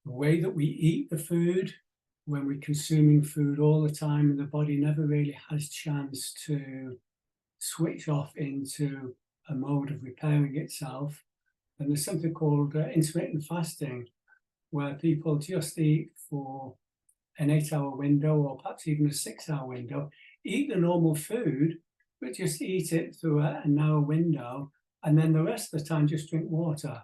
way that we eat the food, when we're consuming food all the time, and the body never really has chance to switch off into a mode of repairing itself. And there's something called intermittent fasting, where people just eat for an 8-hour window or perhaps even a 6-hour window, eat the normal food, but just eat it through an hour window, and then the rest of the time just drink water.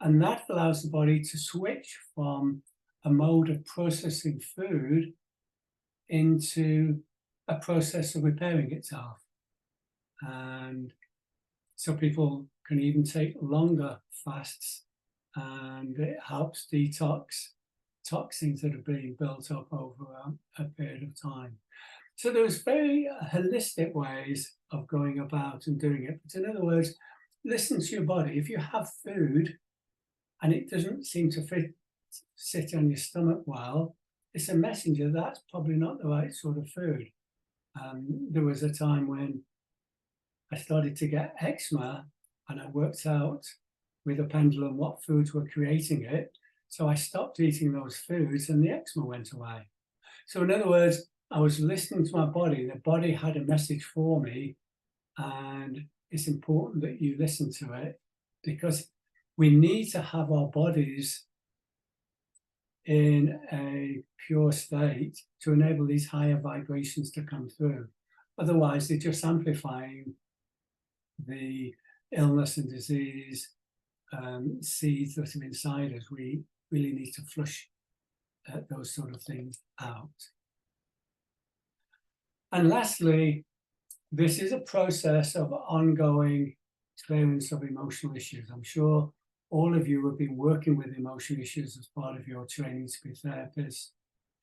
And that allows the body to switch from a mode of processing food into a process of repairing itself. And so people can even take longer fasts, and it helps detox toxins that are being built up over a period of time. So there's very holistic ways of going about and doing it. But in other words, listen to your body. If you have food and it doesn't seem to sit on your stomach well, it's a messenger that's probably not the right sort of food. There was a time when I started to get eczema, and I worked out with a pendulum what foods were creating it. So I stopped eating those foods and the eczema went away. So in other words, I was listening to my body. The body had a message for me, and it's important that you listen to it, because we need to have our bodies in a pure state to enable these higher vibrations to come through. Otherwise, they're just amplifying the illness and disease seeds that are inside us. We really need to flush those sort of things out. And lastly, this is a process of ongoing clearance of emotional issues. I'm sure all of you have been working with emotional issues as part of your training to be therapists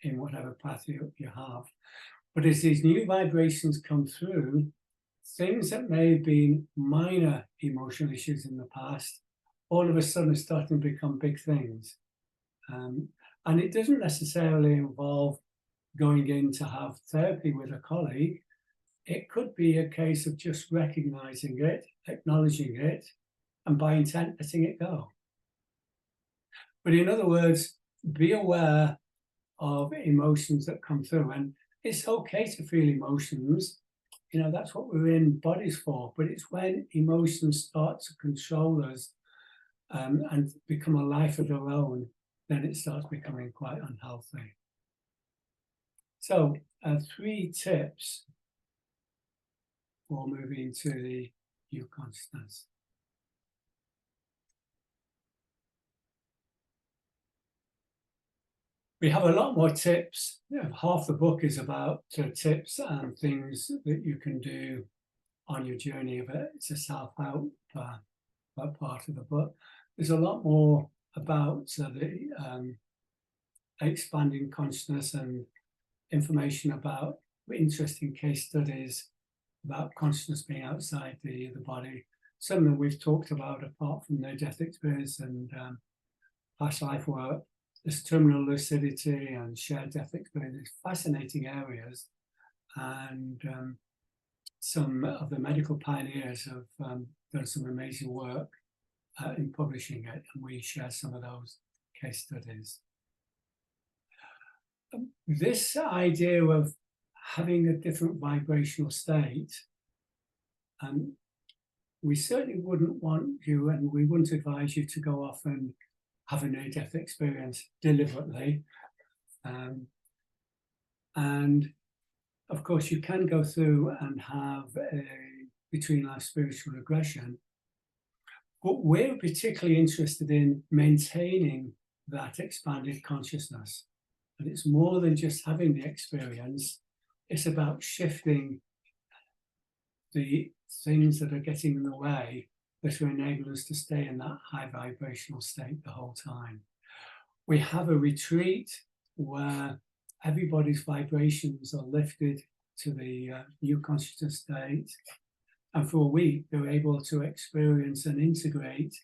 in whatever path you have. But as these new vibrations come through, things that may have been minor emotional issues in the past, all of a sudden are starting to become big things. And it doesn't necessarily involve going in to have therapy with a colleague. It could be a case of just recognizing it, acknowledging it, and by intent letting it go. But in other words, be aware of emotions that come through. And it's okay to feel emotions. You know, that's what we're in bodies for. But it's when emotions start to control us and become a life of their own, then it starts becoming quite unhealthy. So 3 tips for moving to the new consciousness. We have a lot more tips. Half the book is about tips and things that you can do on your journey of it. It's a self-help part of the book. There's a lot more about the expanding consciousness and information about interesting case studies about consciousness being outside the body. Some of them we've talked about apart from near-death experience and past life work. There's terminal lucidity and shared death experience, fascinating areas. And some of the medical pioneers have done some amazing work in publishing it, and we share some of those case studies. This idea of having a different vibrational state, we certainly wouldn't want you, and we wouldn't advise you to go off and have a near-death experience deliberately. And of course, you can go through and have a between-life spiritual regression, but we're particularly interested in maintaining that expanded consciousness. And it's more than just having the experience, it's about shifting the things that are getting in the way that will enable us to stay in that high vibrational state the whole time. We have a retreat where everybody's vibrations are lifted to the new consciousness state. And for a week, they're able to experience and integrate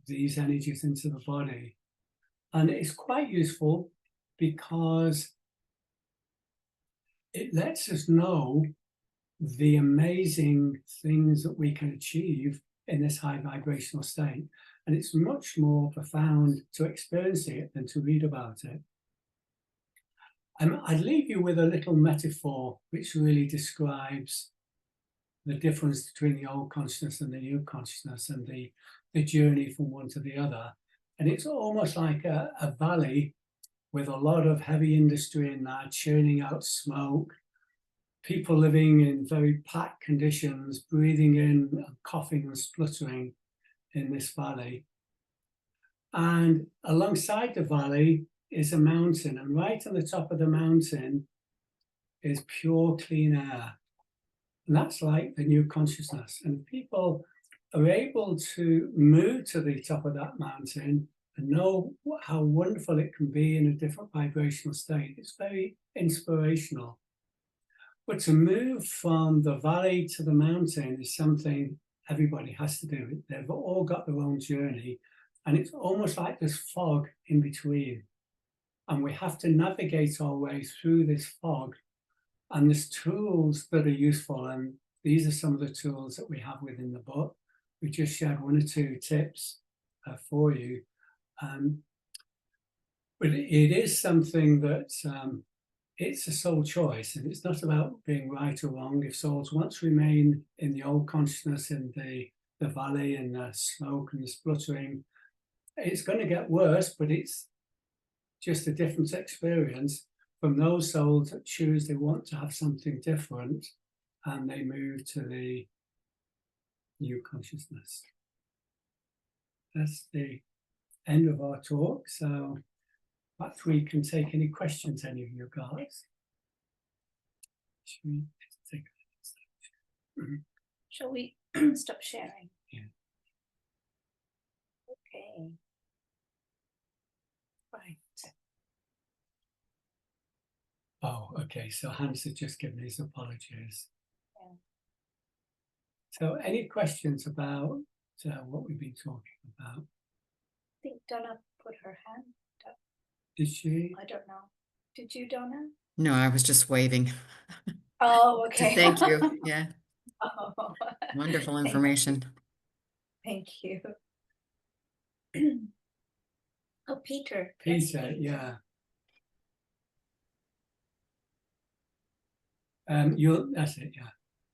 these energies into the body. And it's quite useful because it lets us know the amazing things that we can achieve in this high vibrational state. And it's much more profound to experience it than to read about it. I'd leave you with a little metaphor which really describes the difference between the old consciousness and the new consciousness, and the journey from one to the other. And it's almost like a valley with a lot of heavy industry in there, churning out smoke, people living in very packed conditions, breathing in, coughing and spluttering in this valley. And alongside the valley is a mountain, and right on the top of the mountain is pure, clean air. And that's like the new consciousness. And people are able to move to the top of that mountain and know how wonderful it can be in a different vibrational state. It's very inspirational. But to move from the valley to the mountain is something everybody has to do. They've all got their own journey, and it's almost like there's fog in between. And we have to navigate our way through this fog. And there's tools that are useful, and these are some of the tools that we have within the book. We just shared one or two tips for you. But it is something that it's a soul choice, and it's not about being right or wrong. If souls want to remain in the old consciousness, in the valley and the smoke and the spluttering, it's going to get worse, but it's just a different experience from those souls that choose they want to have something different, and they move to the new consciousness. That's the end of our talk. So perhaps we can take any questions, any of you guys. Should we take Shall we stop sharing? Yeah. Okay. Right. Oh, okay. So Hans has just given his apologies. Yeah. So any questions about what we've been talking about? I think Donna put her hand up. Did she? I don't know. Did you, Donna? No, I was just waving. Oh, okay. Thank you. Yeah, Oh, wonderful information. thank you. Oh, Peter. Peter, yeah. That's it, yeah.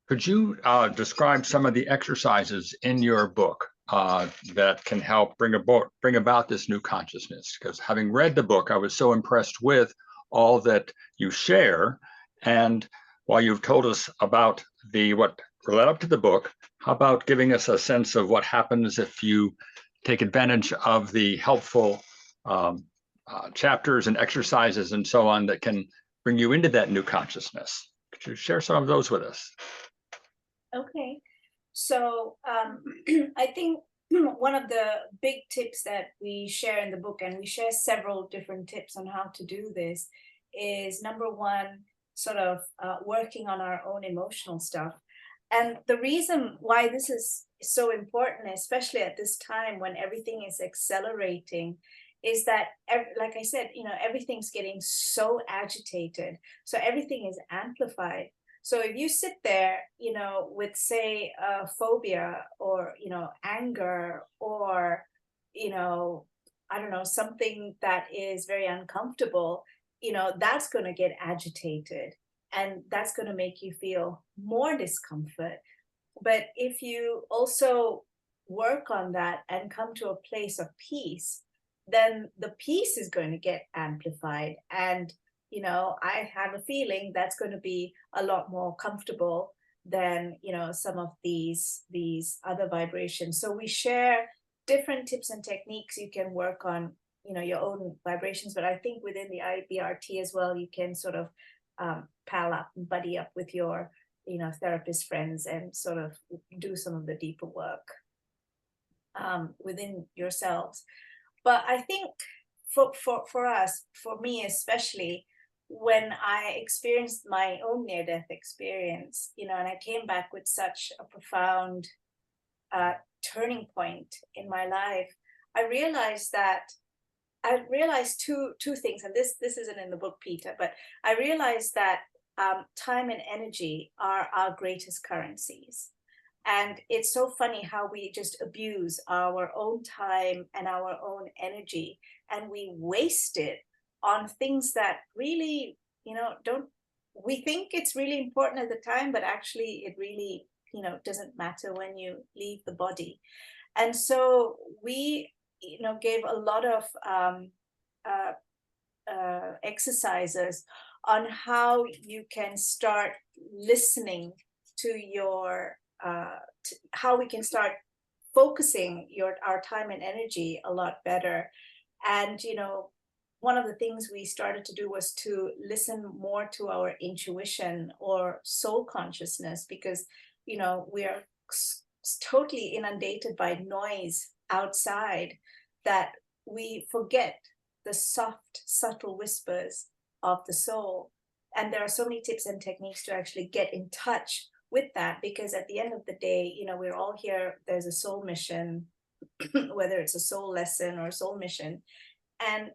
Could you describe some of the exercises in your book that can help bring about this new consciousness? Because having read the book, I was so impressed with all that you share. And while you've told us about what led up to the book, how about giving us a sense of what happens if you take advantage of the helpful chapters and exercises and so on that can bring you into that new consciousness? Could you share some of those with us? Okay, so I think one of the big tips that we share in the book, and we share several different tips on how to do this, is number one, sort of working on our own emotional stuff. And the reason why this is so important, especially at this time when everything is accelerating, is that, like I said, everything's getting so agitated. So everything is amplified. So if you sit there, with say a phobia or, anger or, I don't know, something that is very uncomfortable, that's going to get agitated and that's going to make you feel more discomfort. But if you also work on that and come to a place of peace, then the peace is going to get amplified. And, I have a feeling that's going to be a lot more comfortable than, some of these other vibrations. So we share different tips and techniques. You can work on, your own vibrations, but I think within the IBRT as well, you can sort of pal up, buddy up with your therapist friends and sort of do some of the deeper work within yourselves. But I think for us, for me especially, when I experienced my own near-death experience, and I came back with such a profound turning point in my life, I realized two things, and this isn't in the book, Peter, but I realized that time and energy are our greatest currencies. And it's so funny how we just abuse our own time and our own energy, and we waste it on things that really, we think it's really important at the time, but actually it really, doesn't matter when you leave the body. And so we, gave a lot of exercises on how you can start listening to your how we can start focusing our time and energy a lot better. And one of the things we started to do was to listen more to our intuition or soul consciousness, because we are totally inundated by noise outside that we forget the soft, subtle whispers of the soul. And there are so many tips and techniques to actually get in touch with that, because at the end of the day, we're all here, there's a soul mission, whether it's a soul lesson or a soul mission. And,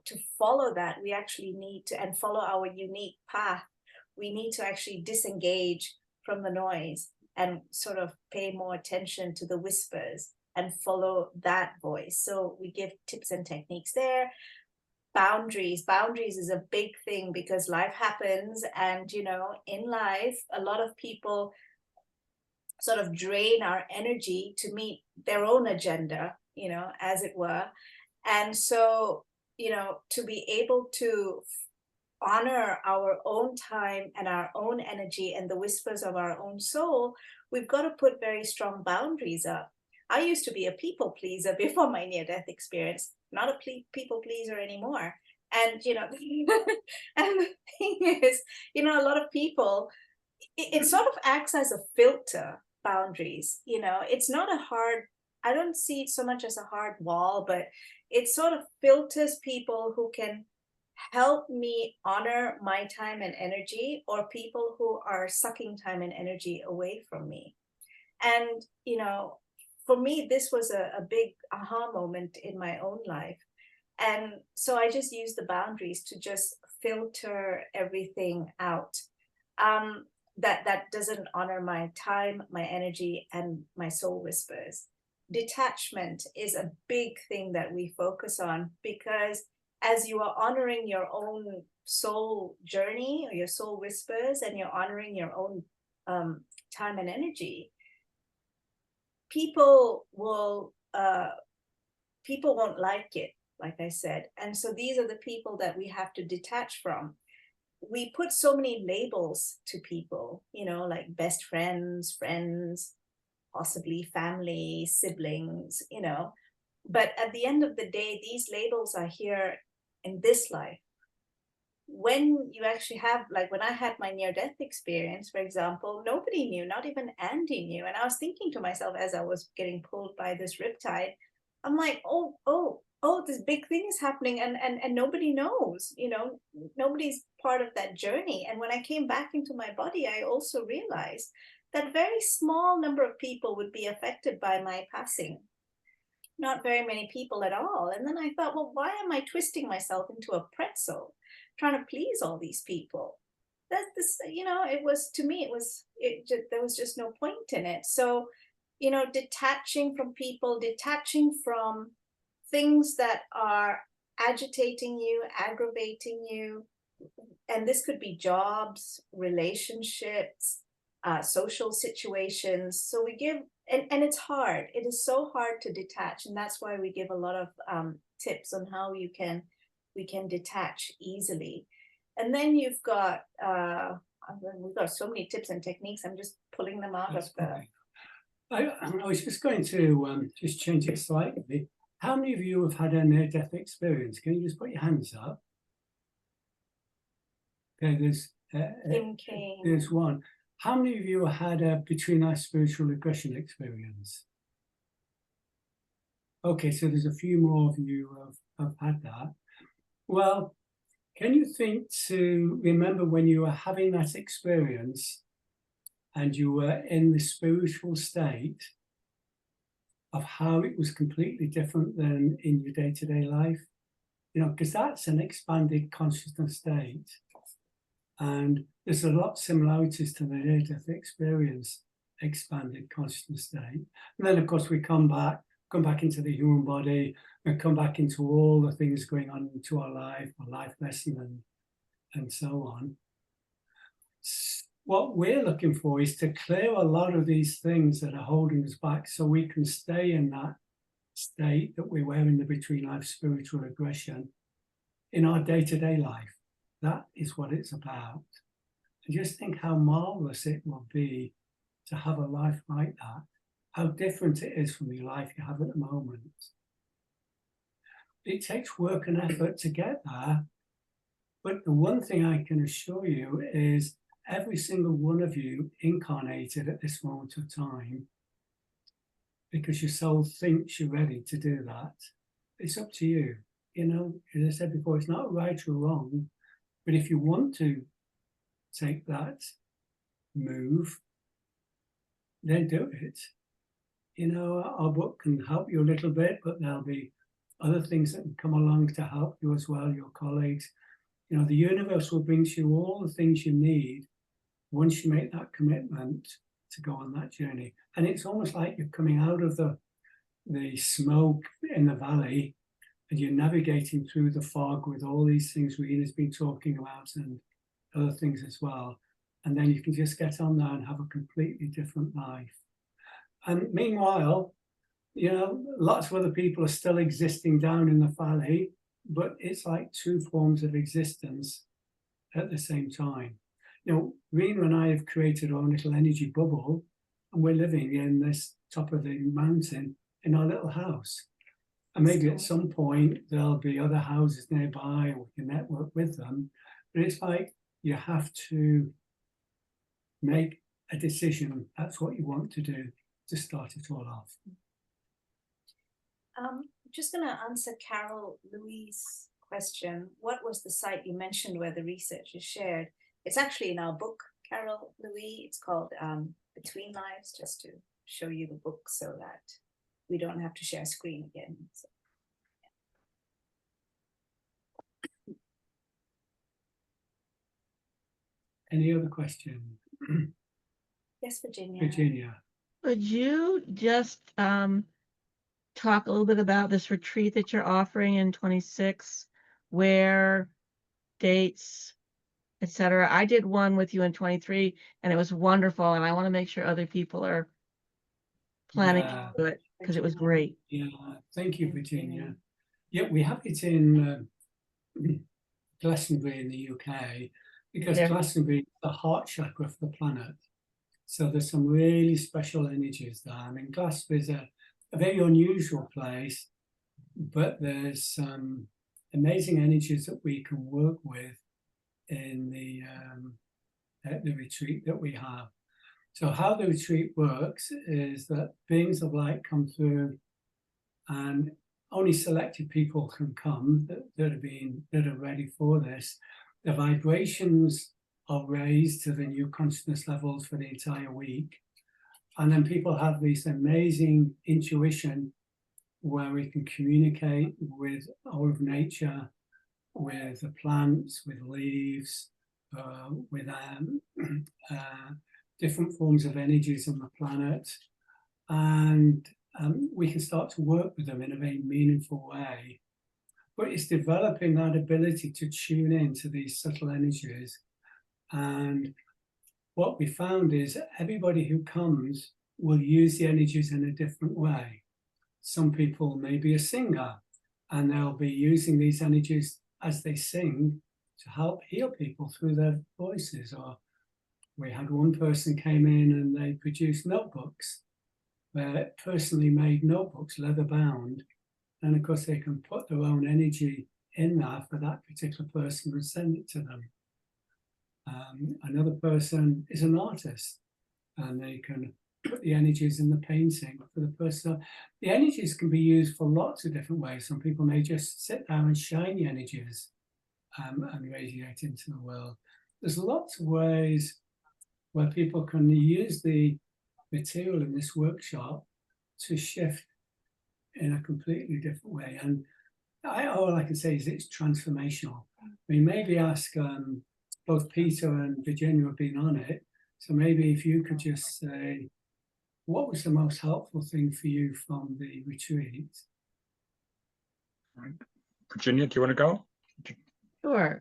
to follow that, we actually need to, and follow our unique path, we need to actually disengage from the noise and sort of pay more attention to the whispers and follow that voice. So we give tips and techniques there. Boundaries is a big thing, because life happens, and in life a lot of people sort of drain our energy to meet their own agenda, as it were. And so to be able to honor our own time and our own energy and the whispers of our own soul, we've got to put very strong boundaries up. I used to be a people pleaser before my near-death experience, not a people pleaser anymore. And, and the thing is, a lot of people, it sort of acts as a filter, boundaries, it's not a hard, I don't see it so much as a hard wall, but it sort of filters people who can help me honor my time and energy, or people who are sucking time and energy away from me. And, for me, this was a big aha moment in my own life. And so I just use the boundaries to just filter everything out that doesn't honor my time, my energy, and my soul whispers. Detachment is a big thing that we focus on, because as you are honoring your own soul journey or your soul whispers, and you're honoring your own time and energy, people won't like it, like I said. And so these are the people that we have to detach from. We put so many labels to people, like best friends, possibly family, siblings, but at the end of the day, these labels are here in this life. When you actually have, like when I had my near-death experience, for example, nobody knew, not even Andy knew. And I was thinking to myself as I was getting pulled by this riptide, I'm like, oh, this big thing is happening, and nobody knows, nobody's part of that journey. And when I came back into my body, I also realized that very small number of people would be affected by my passing. Not very many people at all. And then I thought, well, why am I twisting myself into a pretzel, trying to please all these people? that's this, it was, to me, there was just no point in it. So, detaching from people, detaching from things that are agitating you, aggravating you, and this could be jobs, relationships, social situations. So we give, and it's hard. It is so hard to detach, and that's why we give a lot of tips on how we can detach easily. And then you've got we've got so many tips and techniques. I'm just pulling them out of the. I was just going to just change it slightly. How many of you have had a near-death experience? Can you just put your hands up? Okay, there's one. How many of you had a between-life spiritual regression experience? Okay, so there's a few more of you who have had that. Well, can you think to remember when you were having that experience and you were in the spiritual state of how it was completely different than in your day-to-day life? Because that's an expanded consciousness state. And there's a lot of similarities to the near-death experience, expanded consciousness state. And then, of course, we come back into the human body, and come back into all the things going on into our life lesson, and so on. What we're looking for is to clear a lot of these things that are holding us back so we can stay in that state that we were in the between life spiritual regression in our day-to-day life. That is what it's about. And just think how marvelous it will be to have a life like that, how different it is from the life you have at the moment. It takes work and effort to get there, but the one thing I can assure you is every single one of you incarnated at this moment of time because your soul thinks you're ready to do that. It's up to you. As I said before, it's not right or wrong. But if you want to take that move, then do it. Our book can help you a little bit, but there'll be other things that can come along to help you as well, your colleagues. The universe will bring to you all the things you need once you make that commitment to go on that journey. And it's almost like you're coming out of the smoke in the valley, and you're navigating through the fog with all these things Reena's been talking about and other things as well. And then you can just get on there and have a completely different life. And meanwhile, lots of other people are still existing down in the valley, but it's like two forms of existence at the same time. Reena and I have created our own little energy bubble, and we're living in this top of the mountain in our little house. And maybe at some point there'll be other houses nearby, and we can network with them. But it's like you have to make a decision. That's what you want to do to start it all off. I'm just going to answer Carol Louise' question. What was the site you mentioned where the research is shared? It's actually in our book, Carol Louise. It's called Between Lives, just to show you the book so that we don't have to share screen again. So, yeah. Any other question? Yes, Virginia. Virginia. Would you just talk a little bit about this retreat that you're offering in 26, where, dates, etc.? I did one with you in 23, and it was wonderful, and I want to make sure other people are planning to do it because it was great. Yeah, thank you, Virginia. Yeah, we have it in Glastonbury in the UK, because Glastonbury is the heart chakra of the planet. So there's some really special energies there. I mean, Glastonbury is a very unusual place, but there's some amazing energies that we can work with in the retreat that we have. So how the retreat works is that beings of light come through, and only selected people can come that are ready for this. The vibrations are raised to the new consciousness levels for the entire week. And then people have this amazing intuition where we can communicate with all of nature, with the plants, with leaves, with different forms of energies on the planet, and we can start to work with them in a very meaningful way. But it's developing that ability to tune into these subtle energies. And what we found is everybody who comes will use the energies in a different way. Some people may be a singer, and they'll be using these energies as they sing to help heal people through their voices. Or we had one person came in and they produced notebooks, personally made notebooks, leather bound. And of course, they can put their own energy in there for that particular person and send it to them. Another person is an artist, and they can put the energies in the painting for the person. The energies can be used for lots of different ways. Some people may just sit there and shine the energies and radiate into the world. There's lots of ways where people can use the material in this workshop to shift in a completely different way. And all I can say is it's transformational. I mean, maybe ask, both Peter and Virginia have been on it, so maybe if you could just say, what was the most helpful thing for you from the retreat? Virginia, do you want to go? Sure.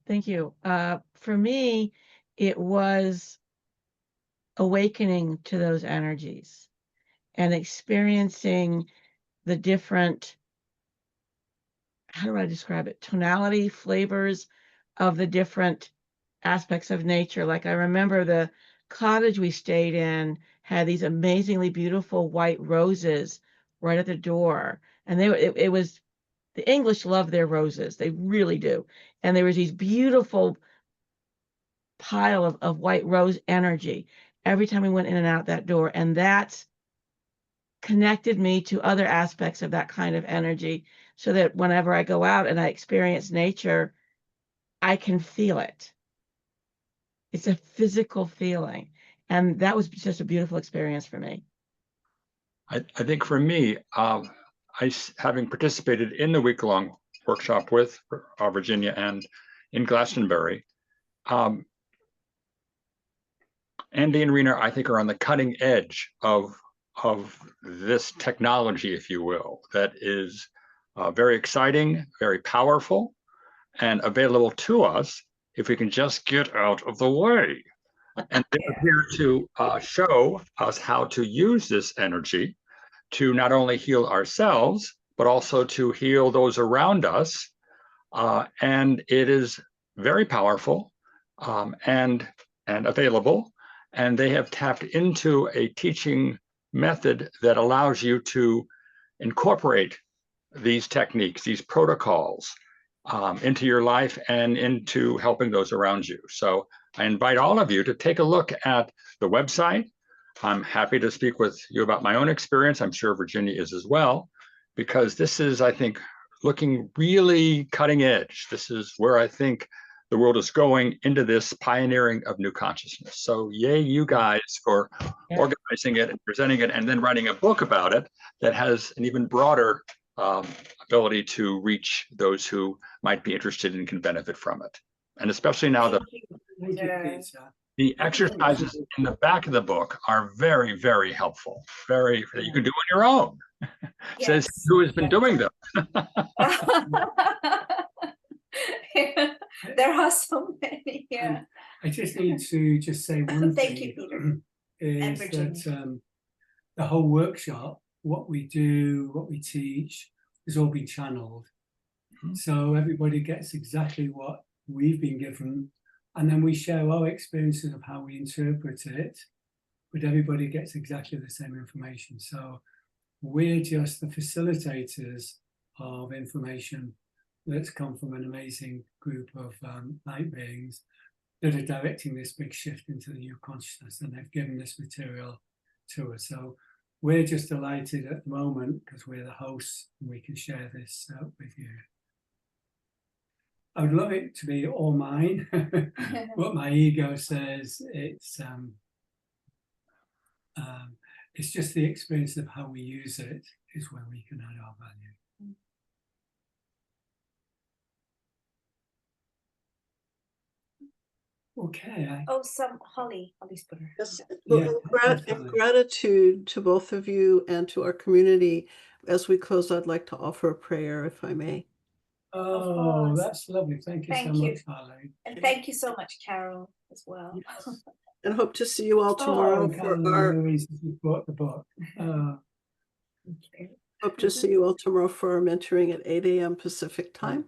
Thank you. For me, it was awakening to those energies and experiencing the different, how do I describe it, tonality, flavors of the different aspects of nature. Like I remember the cottage we stayed in had these amazingly beautiful white roses right at the door. And it was, the English love their roses. They really do. And there was these beautiful pile of white rose energy every time we went in and out that door. And that connected me to other aspects of that kind of energy, so that whenever I go out and I experience nature, I can feel it. It's a physical feeling. And that was just a beautiful experience for me. I think for me, having participated in the week-long workshop with Virginia and in Glastonbury, Andy and Reena, I think, are on the cutting edge of this technology, if you will, that is very exciting, very powerful, and available to us if we can just get out of the way. And they're here to show us how to use this energy to not only heal ourselves, but also to heal those around us. And it is very powerful and available. And they have tapped into a teaching method that allows you to incorporate these techniques, these protocols, into your life and into helping those around you. So I invite all of you to take a look at the website. I'm happy to speak with you about my own experience. I'm sure Virginia is as well, because this is, I think, looking really cutting edge. This is where I think the world is going, into this pioneering of new consciousness. So yay, you guys, for organizing it and presenting it and then writing a book about it that has an even broader ability to reach those who might be interested and can benefit from it. And especially now that the exercises in the back of the book are very, very helpful. Very, that you can do on your own. Says who has been doing them. There are so many. Yeah. I just need to just say one Thank thing. you, Peter. Is that the whole workshop, what we do, what we teach, has all been channeled. So everybody gets exactly what we've been given, and then we share our experiences of how we interpret it, but everybody gets exactly the same information. So we're just the facilitators of information that's come from an amazing group of light beings that are directing this big shift into the new consciousness, and they've given this material to us. So we're just delighted at the moment because we're the hosts and we can share this with you. I would love it to be all mine. What my ego says, it's just the experience of how we use it is where we can add our value. Okay. Oh, Holly's put her. Yes, hand up. well, Yeah, in definitely. gratitude to both of you and to our community, as we close, I'd like to offer a prayer, if I may. Oh, course. that's lovely. Thank you so Thank you. much, Holly. And thank you so much, Carol, as well. Yes. And hope to see you all tomorrow Oh, for Carol our and Louise, you brought the book. hope to see you all tomorrow for our mentoring at 8 a.m. Pacific time.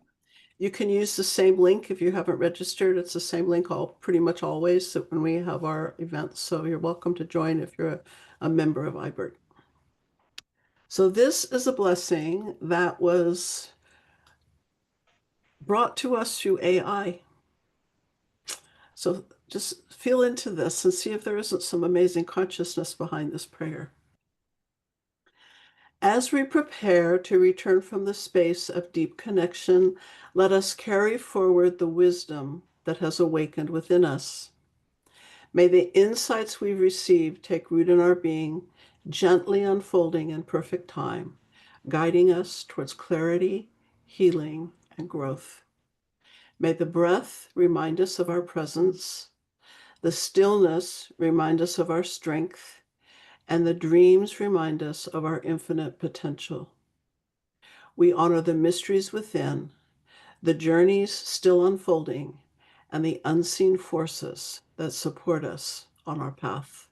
You can use the same link if you haven't registered. It's the same link pretty much always when we have our events. So you're welcome to join if you're a member of iBird. So this is a blessing that was brought to us through AI. So just feel into this and see if there isn't some amazing consciousness behind this prayer. As we prepare to return from the space of deep connection, let us carry forward the wisdom that has awakened within us. May the insights we've received take root in our being, gently unfolding in perfect time, guiding us towards clarity, healing, and growth. May the breath remind us of our presence, the stillness remind us of our strength, and the dreams remind us of our infinite potential. We honor the mysteries within, the journeys still unfolding, and the unseen forces that support us on our path.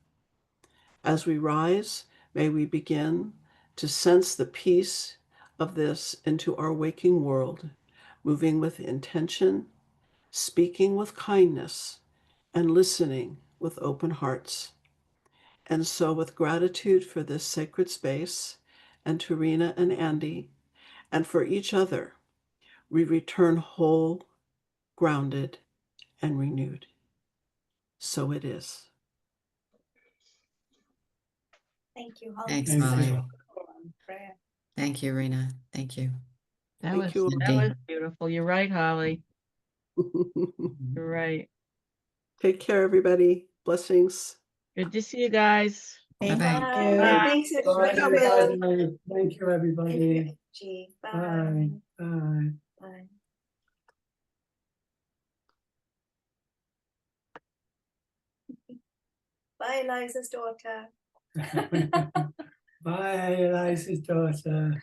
As we rise, may we begin to sense the peace of this into our waking world, moving with intention, speaking with kindness, and listening with open hearts. And so, with gratitude for this sacred space, and to Reena and Andy, and for each other, we return whole, grounded, and renewed. So it is. Thank you, Holly. Thanks, Thank Holly. you. Prayer. Thank you, Reena. Thank you. That Thank was you. that was Indeed. beautiful. You're right, Holly. You're right. Take care, everybody. Blessings. Good to see you guys. Bye-bye. Bye. Thanks, Bye, everybody. everybody. Thank you, everybody. Gee, Bye. bye. Bye. Bye. Bye, Eliza's daughter. Bye, Eliza's daughter.